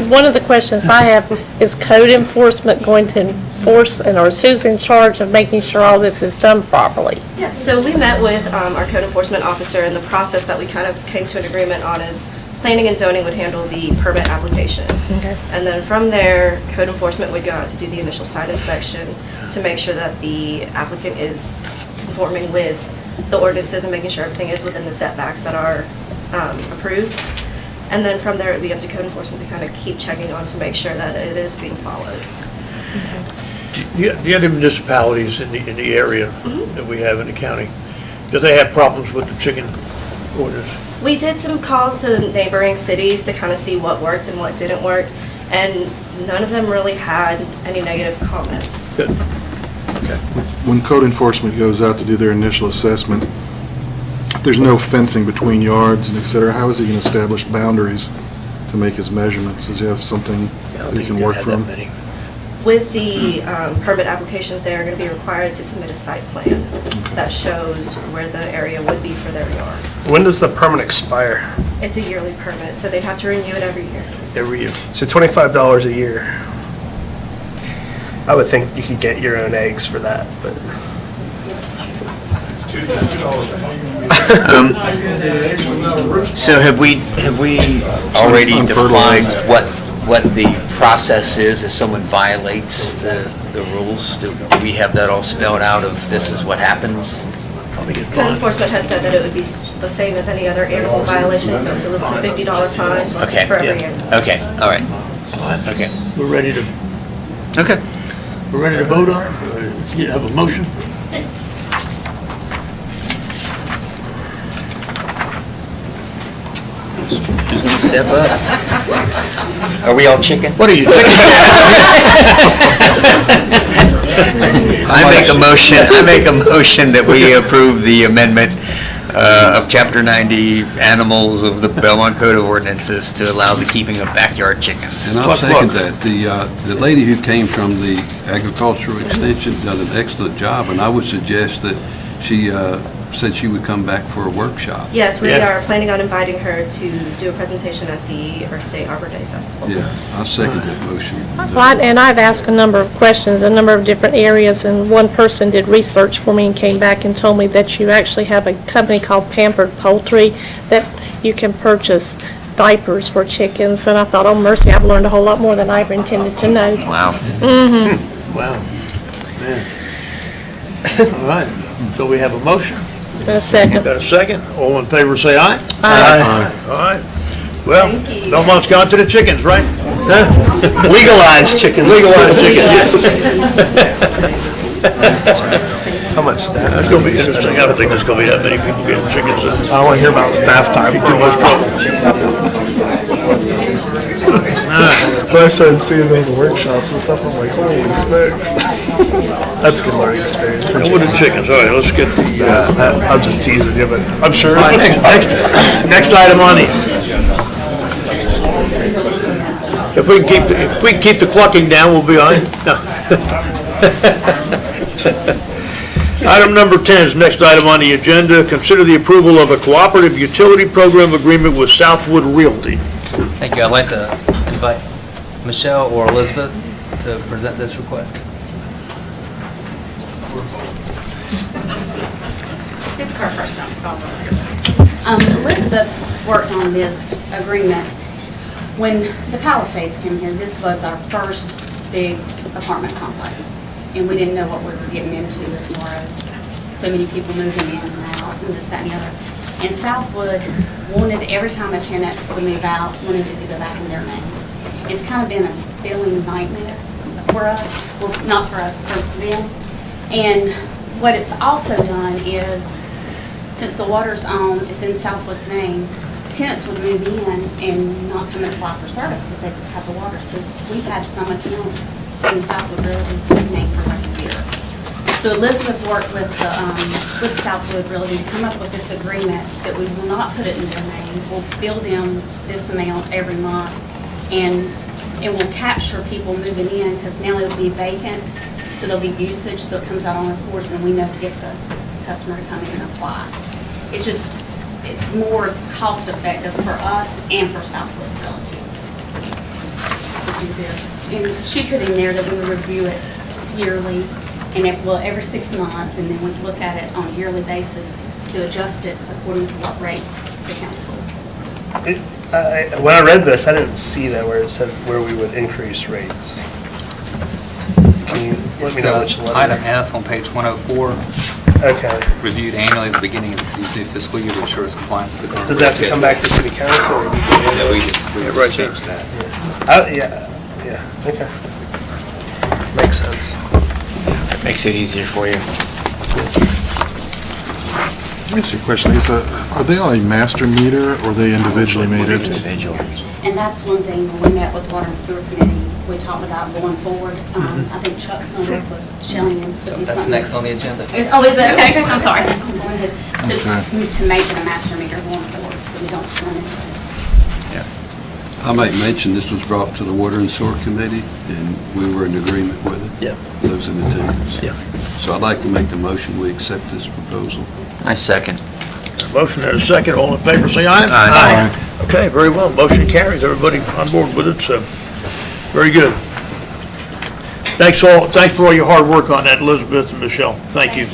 One of the questions I have, is code enforcement going to enforce, and or who's in charge of making sure all this is done properly? Yes, so we met with our code enforcement officer, and the process that we kind of came to an agreement on is planning and zoning would handle the permit application. Okay. And then from there, code enforcement would go out to do the initial site inspection to make sure that the applicant is conforming with the ordinances and making sure everything is within the setbacks that are approved. And then from there, it would be up to code enforcement to kind of keep checking on to make sure that it is being followed. The other municipalities in the area that we have in the county, do they have problems with the chicken orders? We did some calls to neighboring cities to kind of see what worked and what didn't work, and none of them really had any negative comments. Good. When code enforcement goes out to do their initial assessment, if there's no fencing between yards and et cetera, how is he going to establish boundaries to make his measurements? Does he have something that he can work from? With the permit applications, they are going to be required to submit a site plan that shows where the area would be for their yard. When does the permit expire? It's a yearly permit, so they'd have to renew it every year. Every year. So $25 a year. I would think you could get your own eggs for that, but. So have we already defined what the process is if someone violates the rules? Do we have that all spelled out of this is what happens? Code enforcement has said that it would be the same as any other animal violation, so if it's a $50 fine Okay. for every animal. Okay, all right. Okay. We're ready to. Okay. We're ready to vote on it? You have a motion? Step up. Are we all chicken? What are you, chicken? I make a make a motion that we approve the amendment of Chapter 90, Animals of the Belmont Code of Ordinances to allow the keeping of backyard chickens. And I'll second that. The lady who came from the Agricultural Extension done an excellent job, and I would suggest that she said she would come back for a workshop. Yes, we are planning on inviting her to do a presentation at the Earth Day Arbor Day Festival. Yeah, I'll second that motion. And I've asked a number of questions, a number of different areas, and one person did research for me and came back and told me that you actually have a company called Pampered Poultry that you can purchase diapers for chickens, and I thought, oh mercy, I've learned a whole lot more than I ever intended to know. Wow. Mm-hmm. Wow. Man. All right, so we have a motion. A second. Got a second? All in favor, say aye. Aye. All right. Well, Belmont's gone to the chickens, right? Huh? Legalized chickens. Legalized chickens, yes. How much staff? That's going to be interesting. I don't think there's going to be that many people getting chickens. I don't want to hear about staff time. Too much trouble. When I started seeing them in the workshops and stuff, I'm like, holy smokes. That's a good learning experience. And with the chickens, all right, let's get the... I'm just teasing you, but I'm sure. Next item on the... If we can keep the clucking down, we'll be all right. No. Item number 10 is next item on the agenda. Consider the approval of a cooperative utility program agreement with Southwood Realty. Thank you. I'd like to invite Michelle or Elizabeth to present this request. This is our first time, so Elizabeth worked on this agreement when the Palisades came here. This was our first big apartment complex, and we didn't know what we were getting into as far as so many people moving in and out and this, that, and the other. And Southwood wanted, every time a tenant would move out, wanted it to go back in their name. It's kind of been a billing nightmare for us, well, not for us, for them. And what it's also done is, since the water's on, it's in Southwood's name, tenants would move in and not come and apply for service because they have the water. So we've had some accounts stay in Southwood Realty's name for like a year. So Elizabeth worked with Southwood Realty to come up with this agreement that we will not put it in their name. We'll bill them this amount every month, and it will capture people moving in because now it'll be vacant. So there'll be usage, so it comes out on reports, and we know to get the customer to come in and apply. It's more cost effective for us and for Southwood Realty to do this. And she put in there that we would review it yearly, and every 6 months, and then we'd look at it on a yearly basis to adjust it according to what rates the council. When I read this, I didn't see that where it said where we would increase rates. Can you let me know which letter? Item F on page 104. Okay. Reviewed annually at the beginning of the city's new fiscal year to ensure it's compliant with the current. Does that have to come back to city council? Or Yeah, we just changed that. Yeah, okay. Makes sense. Makes it easier for you. Let me ask you a question. Are they on a master meter or are they individually metered? Individual. And that's one thing, when we met with Water and Sewer Committee, we talked about going forward. I think Chuck come up with Shelley and put That's next on the agenda. Oh, is it? Okay, I'm sorry. Go ahead. To make it a master meter going forward, so we don't run into this. I might mention this was brought to the Water and Sewer Committee, and we were in agreement with it. Yeah. Those in attendance. Yeah. So I'd like to make the motion, we accept this proposal. I second. Motion and a second. All in favor, say aye. Aye. Okay, very well. Motion carries. Everybody on board with it, so very good. Thanks for all your hard work on that, Elizabeth and Michelle. Thank you.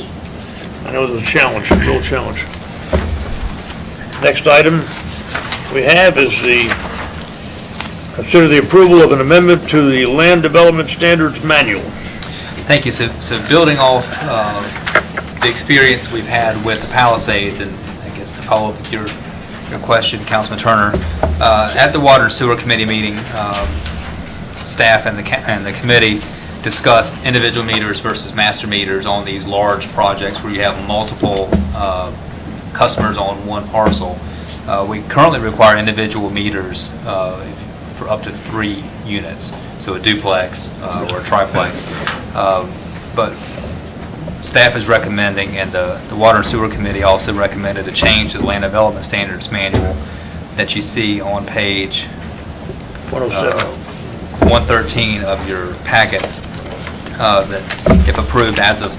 I know it was a challenge, a real challenge. Next item we have is consider the approval of an amendment to the Land Development Standards Manual. Thank you. So building off the experience we've had with the Palisades, and I guess to follow up with your question, Councilman Turner, at the Water and Sewer Committee meeting, staff and the committee discussed individual meters versus master meters on these large projects where you have multiple customers on one parcel. We currently require individual meters for up to 3 units, so a duplex or a triplex. But staff is recommending, and the Water and Sewer Committee also recommended a change to the Land Development Standards Manual that you see on page 113 of your packet, that if approved as of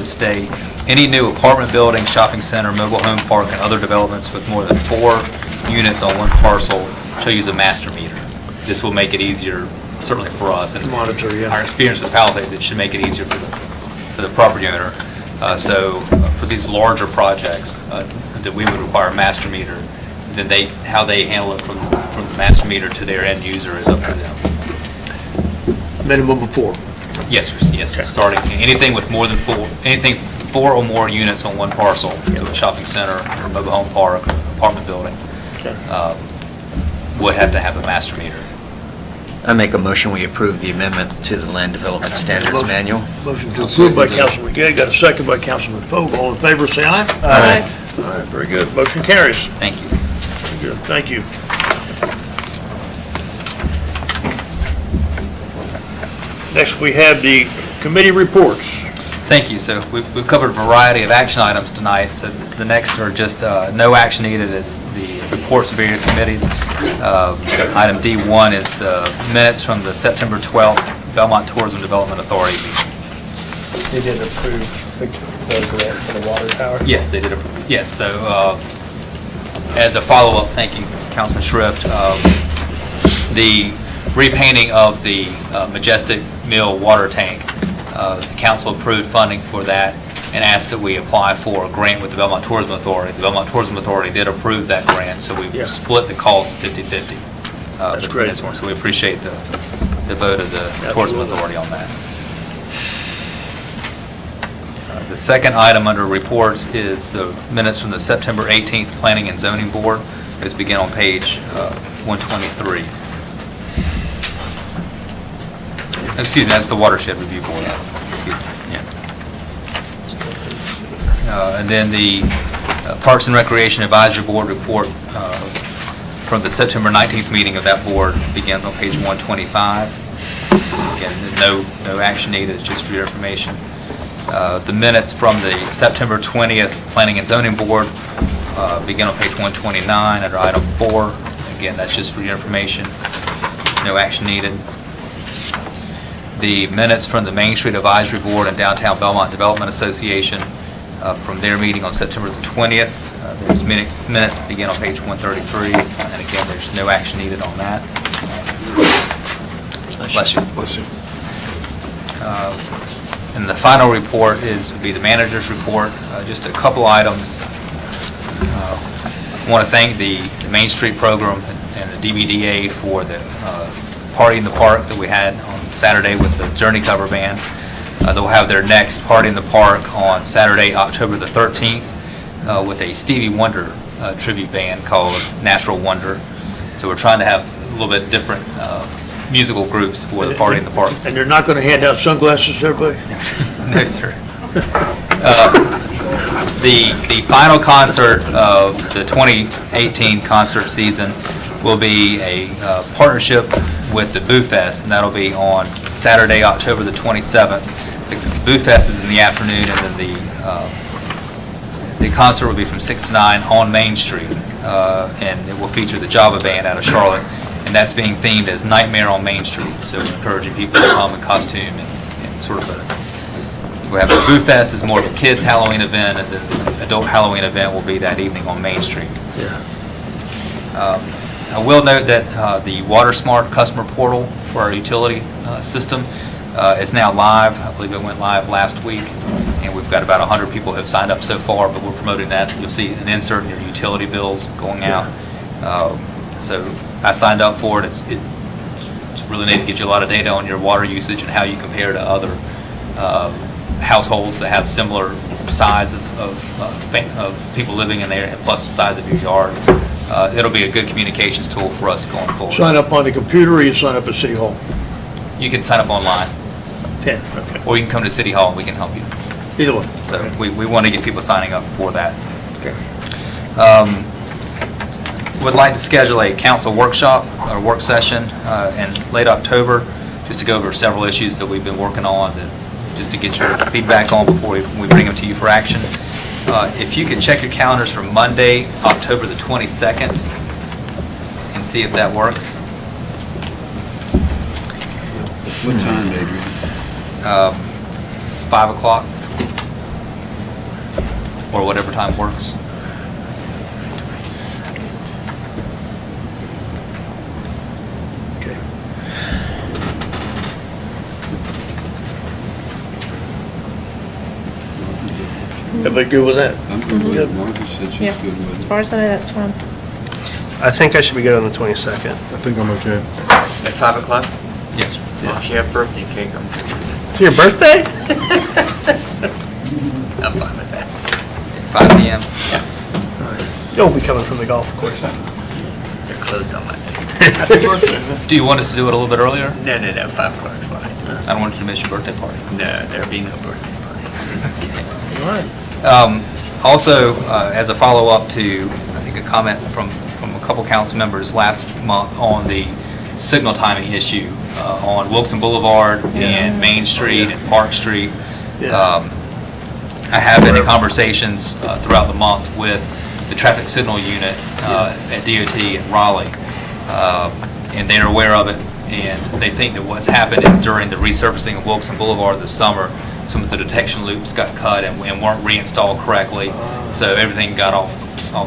today, any new apartment building, shopping center, mobile home park, and other developments with more than 4 units on one parcel shall use a master meter. This will make it easier, certainly for us, and Monitor, yeah. our experience with Palisades, it should make it easier for the property owner. So for these larger projects that we would require a master meter, then how they handle it from the master meter to their end user is up to them. Minimum of 4. Yes, sir. Yes, sir. Starting anything with more than 4 or more units on one parcel, so a shopping center, or mobile home park, or apartment building, would have to have a master meter. I make a motion, we approve the amendment to the Land Development Standards Manual. Motion to approve by Councilman McGee, got a second by Councilman Fogle. All in favor, say aye. Aye. All right, very good. Motion carries. Thank you. Very good. Thank you. Next, we have the committee reports. Thank you. So we've covered a variety of action items tonight. So the next are just no action needed. It's the reports of various committees. Item D1 is the minutes from the September 12th Belmont Tourism Development Authority meeting. They did approve the grant for the water tower? Yes, they did. Yes. So as a follow-up, thank you, Councilman Schrift. The repainting of the Majestic Mill water tank. The council approved funding for that and asked that we apply for a grant with the Belmont Tourism Authority. The Belmont Tourism Authority did approve that grant, so we split the cost 50-50. That's great. So we appreciate the vote of the Tourism Authority on that. The second item under reports is the minutes from the September 18th Planning and Zoning Board. Those begin on page 123. Excuse me, that's the Watershed Review Board. Excuse me. Yeah. And then the Parks and Recreation Advisory Board report from the September 19th meeting of that board begins on page 125. Again, no action needed, it's just for your information. The minutes from the September 20th Planning and Zoning Board begin on page 129 under item 4. Again, that's just for your information. No action needed. The minutes from the Main Street Advisory Board and Downtown Belmont Development Association from their meeting on September the 20th. Those minutes begin on page 133, and again, there's no action needed on that. Bless you. Bless you. And the final report would be the manager's report. Just a couple items. I want to thank the Main Street program and the DBDA for the Party in the Park that we had on Saturday with the Journey cover band. They'll have their next Party in the Park on Saturday, October the 13th, with a Stevie Wonder tribute band called Natural Wonder. So we're trying to have a little bit different musical groups for the Party in the Park. And they're not going to hand out sunglasses to everybody? No, sir. The final concert of the 2018 concert season will be a partnership with the Boo Fest, and that'll be on Saturday, October the 27th. The Boo Fest is in the afternoon, and then the concert will be from 6 to 9 on Main Street, and it will feature the Java Band out of Charlotte, and that's being themed as Nightmare on Main Street, so we're encouraging people to come in costume and sort of we have the Boo Fest is more of a kids Halloween event, and the adult Halloween event will be that evening on Main Street. Yeah. I will note that the WaterSmart customer portal for our utility system is now live. I believe it went live last week, and we've got about 100 people who have signed up so far, but we're promoting that. You'll see an insert in your utility bills going out. So I signed up for it. It's really neat to get you a lot of data on your water usage and how you compare to other households that have similar size of people living in there, and plus the size of your yard. It'll be a good communications tool for us going forward. Sign up on the computer, or you sign up at City Hall? You can sign up online. Okay. Or you can come to City Hall and we can help you. Either way. So we want to get people signing up for that. Okay. Would like to schedule a council workshop or work session in late October, just to go over several issues that we've been working on that just to get your feedback on before we bring them to you for action. If you could check your calendars for Monday, October the 22nd, and see if that works. What time, Adrian? 5 o'clock, or whatever time works. Everybody good with that? I'm good with it. Marcus said she's Yeah. good with As it. far as I know, that's fine. I think I should be good on the 22nd. I think I'm okay. At 5 o'clock? Yes, sir. As long as you have birthday cake, I'm good with It's your birthday? it. I'm fine with that. 5 p.m. You'll be coming from the golf course. They're closed on Monday. Do you want us to do it a little bit earlier? No, 5 o'clock's fine. I don't want you to miss your birthday party. No, there'll be no birthday party. Also, as a follow-up to, I think, a comment from a couple council members last month on the signal timing issue on Wilson Boulevard and Main Street and Park Street. I have been in conversations throughout the month with the traffic signal unit at DOT in Raleigh, and they're aware of it, and they think that what's happened is during the resurfacing of Wilson Boulevard this summer, some of the detection loops got cut and weren't reinstalled correctly, so everything got off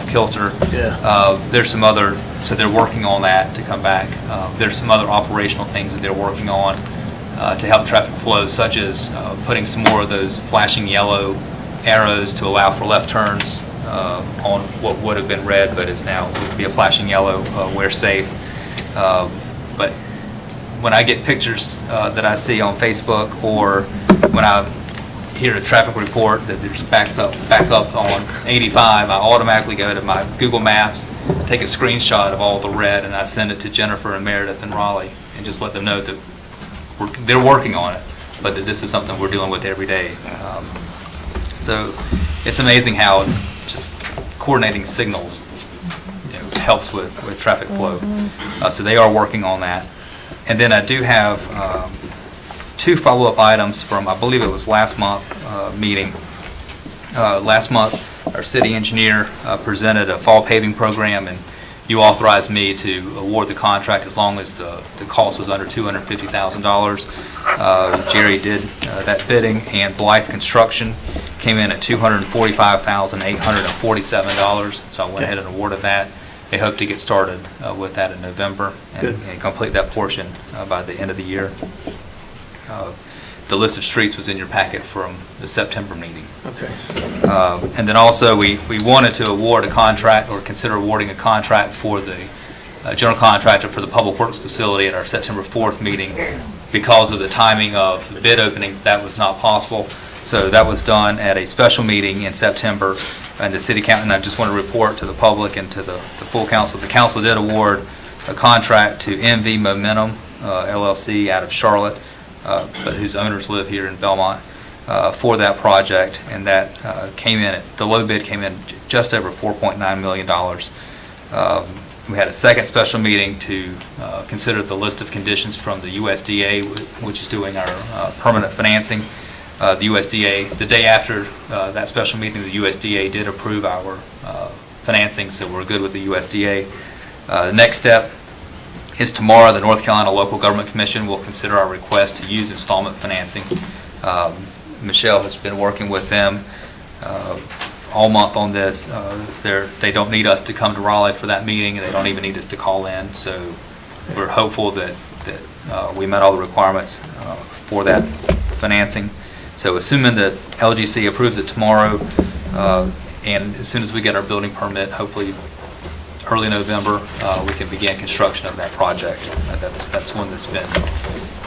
kilter. There's some other, so they're working on that to come back. There's some other operational things that they're working on to help traffic flow, such as putting some more of those flashing yellow arrows to allow for left turns on what would have been red, but is now would be a flashing yellow, wear safe. But when I get pictures that I see on Facebook, or when I hear a traffic report that there's back up on 85, I automatically go to my Google Maps, take a screenshot of all the red, and I send it to Jennifer and Meredith and Raleigh, and just let them know that they're working on it, but that this is something we're dealing with every day. So it's amazing how just coordinating signals helps with traffic flow. So they are working on that. And then I do have 2 follow-up items from, I believe it was last month meeting. Last month, our city engineer presented a fall paving program, and you authorized me to award the contract as long as the cost was under $250,000. Jerry did that bidding, and Blythe Construction came in at $245,847, so I went ahead and awarded that. They hope to get started with that in November and complete that portion by the end of the year. The list of streets was in your packet from the September meeting. Okay. And then also, we wanted to award a contract, or consider awarding a contract for the general contractor for the Public Works facility at our September 4th meeting. Because of the timing of the bid openings, that was not possible. So that was done at a special meeting in September, and the city council, and I just want to report to the public and to the full council, the council did award a contract to MV Momentum LLC out of Charlotte, but whose owners live here in Belmont, for that project, and that came in, the low bid came in just over $4.9 million. We had a second special meeting to consider the list of conditions from the USDA, which is doing our permanent financing. The USDA, the day after that special meeting, the USDA did approve our financing, so we're good with the USDA. The next step is tomorrow, the North Carolina Local Government Commission will consider our request to use installment financing. Michelle has been working with them all month on this. They don't need us to come to Raleigh for that meeting, and they don't even need us to call in, so we're hopeful that we met all the requirements for that financing. So assuming that LGC approves it tomorrow, and as soon as we get our building permit, hopefully early November, we can begin construction of that project. That's one that's been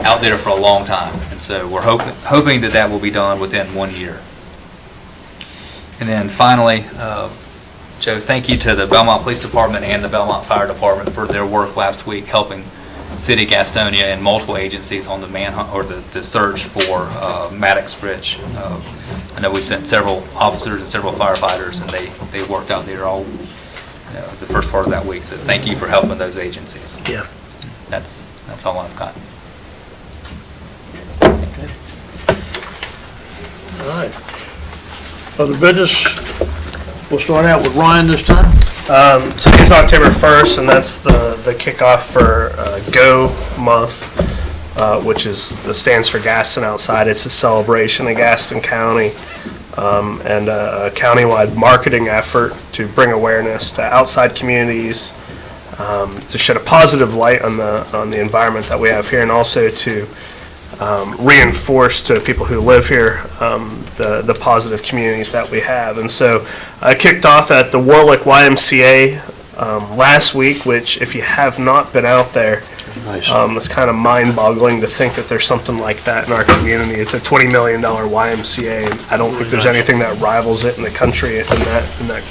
out there for a long time, and so we're hoping that will be done within 1 year. And then finally, Joe, thank you to the Belmont Police Department and the Belmont Fire Department for their work last week helping City of Gastonia and multiple agencies on the manhunt, or the search for Maddox Bridge. I know we sent several officers and several firefighters, and they worked out there all the first part of that week. So thank you for helping those agencies. Yeah, that's all I've got. All right. Other business, we'll start out with Ryan this time. Today's October 1st, and that's the kickoff for GO Month, which stands for Gaston Outside. It's a celebration of Gaston County and a countywide marketing effort to bring awareness to outside communities, to shed a positive light on the environment that we have here, and also to reinforce to people who live here the positive communities that we have. And so I kicked off at the Warlick YMCA last week, which if you have not been out there, it's kind of mind-boggling to think that there's something like that in our community. It's a $20 million YMCA, and I don't think there's anything that rivals it in the country in that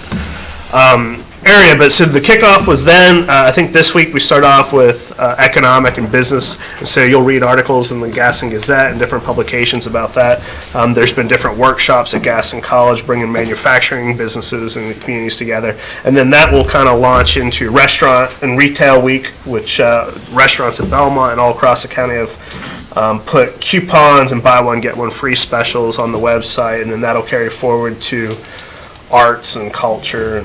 area. But so the kickoff was then. I think this week we start off with economic and business. And so you'll read articles in the Gaston Gazette and different publications about that. There's been different workshops at Gaston College bringing manufacturing businesses and the communities together. And then that will kind of launch into Restaurant and Retail Week, which restaurants at Belmont and all across the county have put coupons and buy one, get one free specials on the website. And then that'll carry forward to arts and culture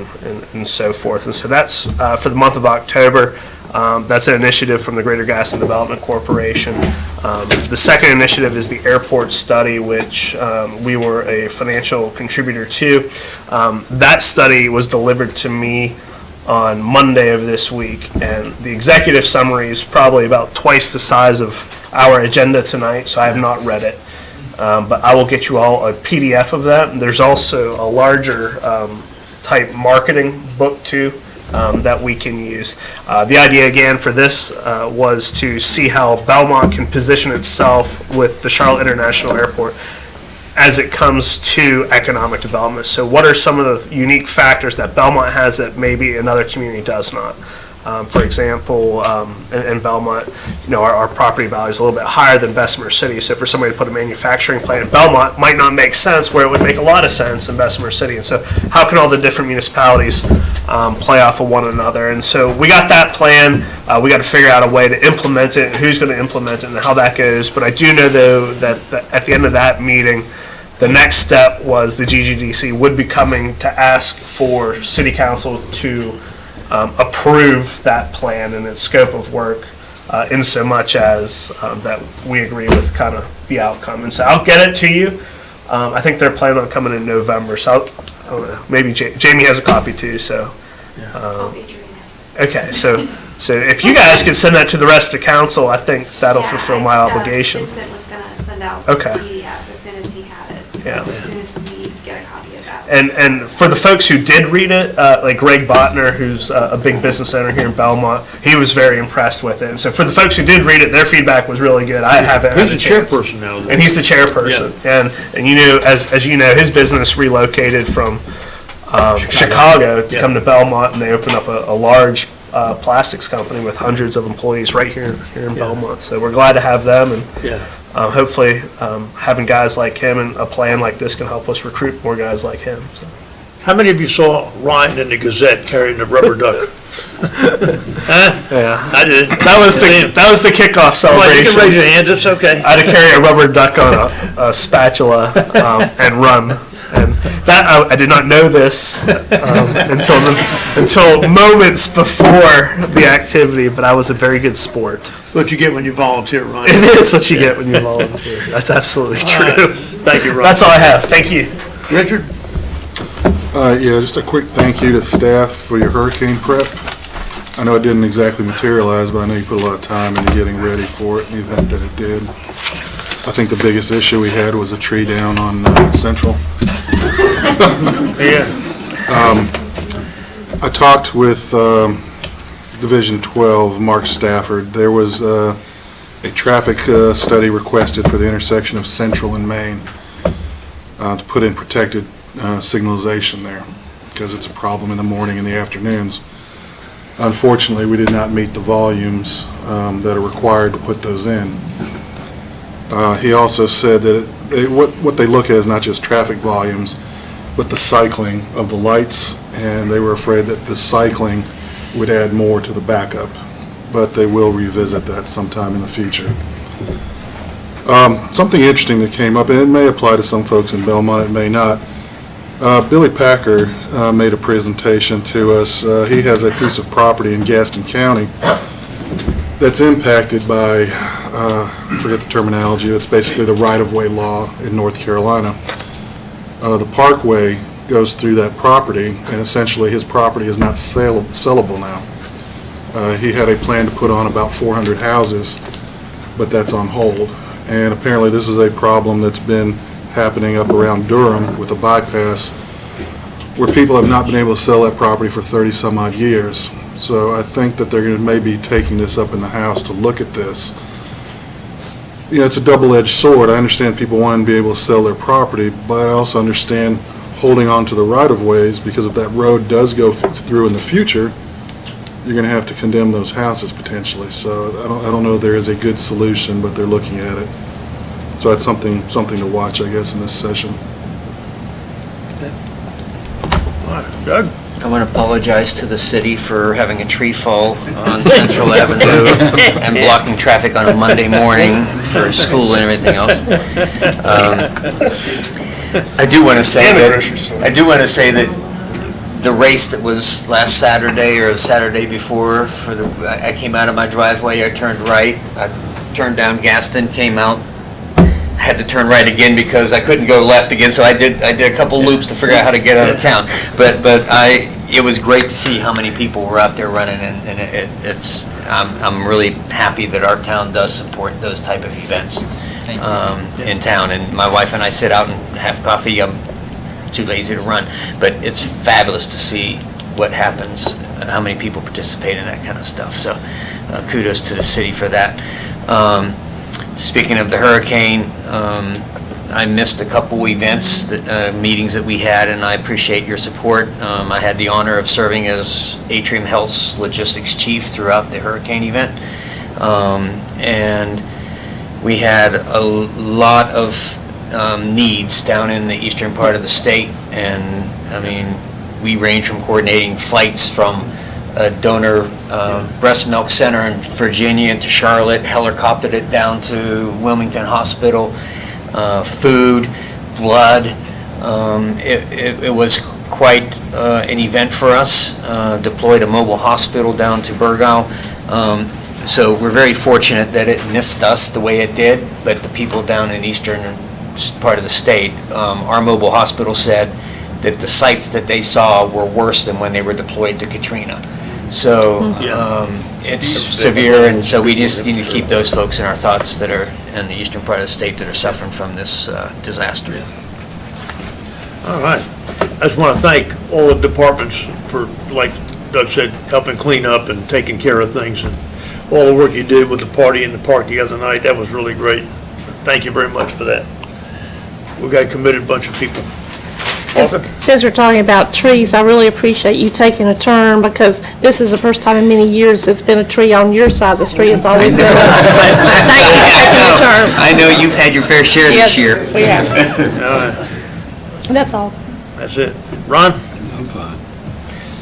and so forth. And so that's for the month of October. That's an initiative from the Greater Gaston Development Corporation. The second initiative is the airport study, which we were a financial contributor to. That study was delivered to me on Monday of this week, and the executive summary is probably about twice the size of our agenda tonight, so I have not read it. But I will get you all a PDF of that. There's also a larger type marketing book too that we can use. The idea again for this was to see how Belmont can position itself with the Charlotte International Airport as it comes to economic development. So what are some of the unique factors that Belmont has that maybe another community does not? For example, in Belmont, our property value is a little bit higher than Bessemer City. So for somebody to put a manufacturing plant in Belmont might not make sense where it would make a lot of sense in Bessemer City. And so how can all the different municipalities play off of one another? And so we got that plan. We got to figure out a way to implement it and who's going to implement it and how that goes. But I do know, though, that at the end of that meeting, the next step was the GGDC would be coming to ask for City Council to approve that plan and its scope of work in so much as that we agree with kind of the outcome. And so I'll get it to you. I think they're planning on coming in November, so I don't know, maybe Jamie has a copy too. So okay, so if you guys could send that to the rest of council, I think that'll fulfill my obligation. Vincent was going to send out Okay. the PDF as soon as he had it. So Yeah. as soon as we get a copy of that. And for the folks who did read it, like Greg Botner, who's a big business owner here in Belmont, he was very impressed with it. And so for the folks who did read it, their feedback was really good. I haven't had a chance. He's the chairperson now. And he's the chairperson. And you know, as you know, his business relocated from Chicago to come to Belmont, and they opened up a large plastics company with hundreds of employees right here in Belmont. So we're glad to have them, and hopefully having guys like him and a plan like this can help us recruit more guys like him. So. How many of you saw Ryan in the Gazette carrying the rubber duck? Huh? Yeah, I did. That was the kickoff celebration. You can raise your hands. It's okay. I had to carry a rubber duck on a spatula and run. And that I did not know this until moments before the activity, but I was a very good sport. What you get when you volunteer, Ryan. It is what you get when you volunteer. That's absolutely true. Right. Thank you, Ryan. That's all I have. Thank you. Richard? Yeah, just a quick thank you to staff for your hurricane prep. I know it didn't exactly materialize, but I know you put a lot of time into getting ready for it in the event that it did. I think the biggest issue we had was a tree down on Central. Yeah. I talked with Division 12, Mark Stafford. There was a traffic study requested for the intersection of Central and Main to put in protected signalization there because it's a problem in the morning and the afternoons. Unfortunately, we did not meet the volumes that are required to put those in. He also said that what they look at is not just traffic volumes, but the cycling of the lights, and they were afraid that the cycling would add more to the backup, but they will revisit that sometime in the future. Something interesting that came up, and it may apply to some folks in Belmont, it may not. Billy Packer made a presentation to us. He has a piece of property in Gaston County that's impacted by, I forget the terminology, it's basically the right-of-way law in North Carolina. The parkway goes through that property, and essentially his property is not sellable now. He had a plan to put on about 400 houses, but that's on hold. And apparently this is a problem that's been happening up around Durham with a bypass, where people have not been able to sell that property for 30-some odd years. So I think that they're going to maybe taking this up in the House to look at this. You know, it's a double-edged sword. I understand people want to be able to sell their property, but I also understand holding on to the right-of-ways, because if that road does go through in the future, you're going to have to condemn those houses potentially. So I don't know if there is a good solution, but they're looking at it. So that's something to watch, I guess, in this session. Doug? I want to apologize to the city for having a tree fall on Central Avenue and blocking traffic on a Monday morning for school and everything else. I do want to say that the race that was last Saturday or the Saturday before, I came out of my driveway, I turned right, I turned down Gaston, came out, had to turn right again because I couldn't go left again, so I did a couple loops to figure out how to get out of town. But it was great to see how many people were out there running, and I'm really happy that our town does support those type of events in town. And my wife and I sit out and have coffee. I'm too lazy to run, but it's fabulous to see what happens and how many people participate in that kind of stuff. So kudos to the city for that. Speaking of the hurricane, I missed a couple events, meetings that we had, and I appreciate your support. I had the honor of serving as Atrium Health's logistics chief throughout the hurricane event. And we had a lot of needs down in the eastern part of the state, and I mean, we range from coordinating flights from a donor breast milk center in Virginia to Charlotte, helicoptered it down to Wilmington Hospital, food, blood. It was quite an event for us. Deployed a mobile hospital down to Burgau. So we're very fortunate that it missed us the way it did, but the people down in eastern part of the state, our mobile hospital said that the sites that they saw were worse than when they were deployed to Katrina. So it's severe, and so we just need to keep those folks in our thoughts that are in the eastern part of the state that are suffering from this disaster. All right. I just want to thank all the departments for, like Doug said, helping clean up and taking care of things, and all the work you did with the party in the park the other night. That was really great. Thank you very much for that. We got a committed bunch of people. Since we're talking about trees, I really appreciate you taking a turn, because this is the first time in many years it's been a tree on your side of the street. It's always been us. So thank you for taking a turn. I know you've had your fair share this year. We have. That's all. That's it. Ron? I'm fine.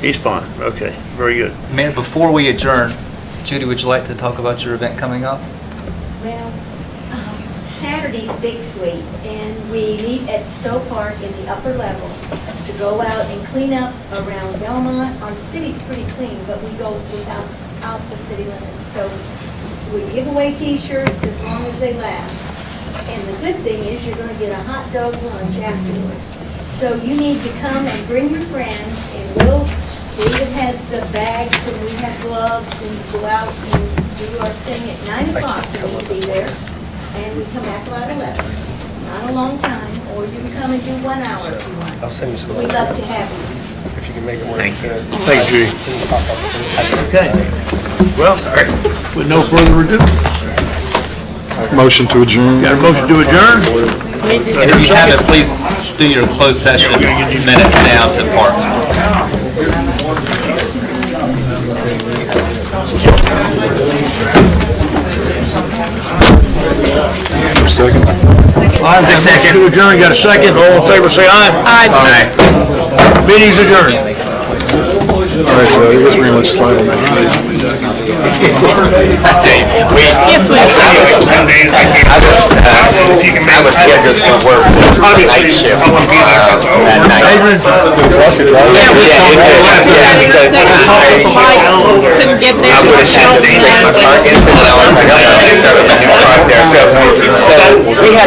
He's fine. Okay, very good. Mayor, before we adjourn, Judy, would you like to talk about your event coming up? Well, Saturday's Big Sweep, and we meet at Stowe Park in the upper level to go out and clean up around Belmont. Our city's pretty clean, but we go out the city limits. So we give away T-shirts as long as they last. And the good thing is you're going to get a hot dog lunch afterwards. So you need to come and bring your friends, and David has the bags, and we have gloves, and go out and do our thing at 9 o'clock, and we'll be there. And we come back about 11. Not a long time, or you can come and do 1 hour if you want. I'll send you some. We'd love to have you. If you can make it work. Thank you. Thank you. Okay. Well, with no further ado. Motion to adjourn. Got a motion to adjourn? And if you have it, please do your closed session minutes down to Parks. Second. Second. To adjourn, got a second. All in favor, say aye. Aye. Meeting's adjourned. All right, so I guess we're going to let you slide on that. Yes, we will. I was scheduled to work the night shift that night. Couldn't get there. I would have changed my car gets it, and I was like, I'm gonna drive a new car there. So we had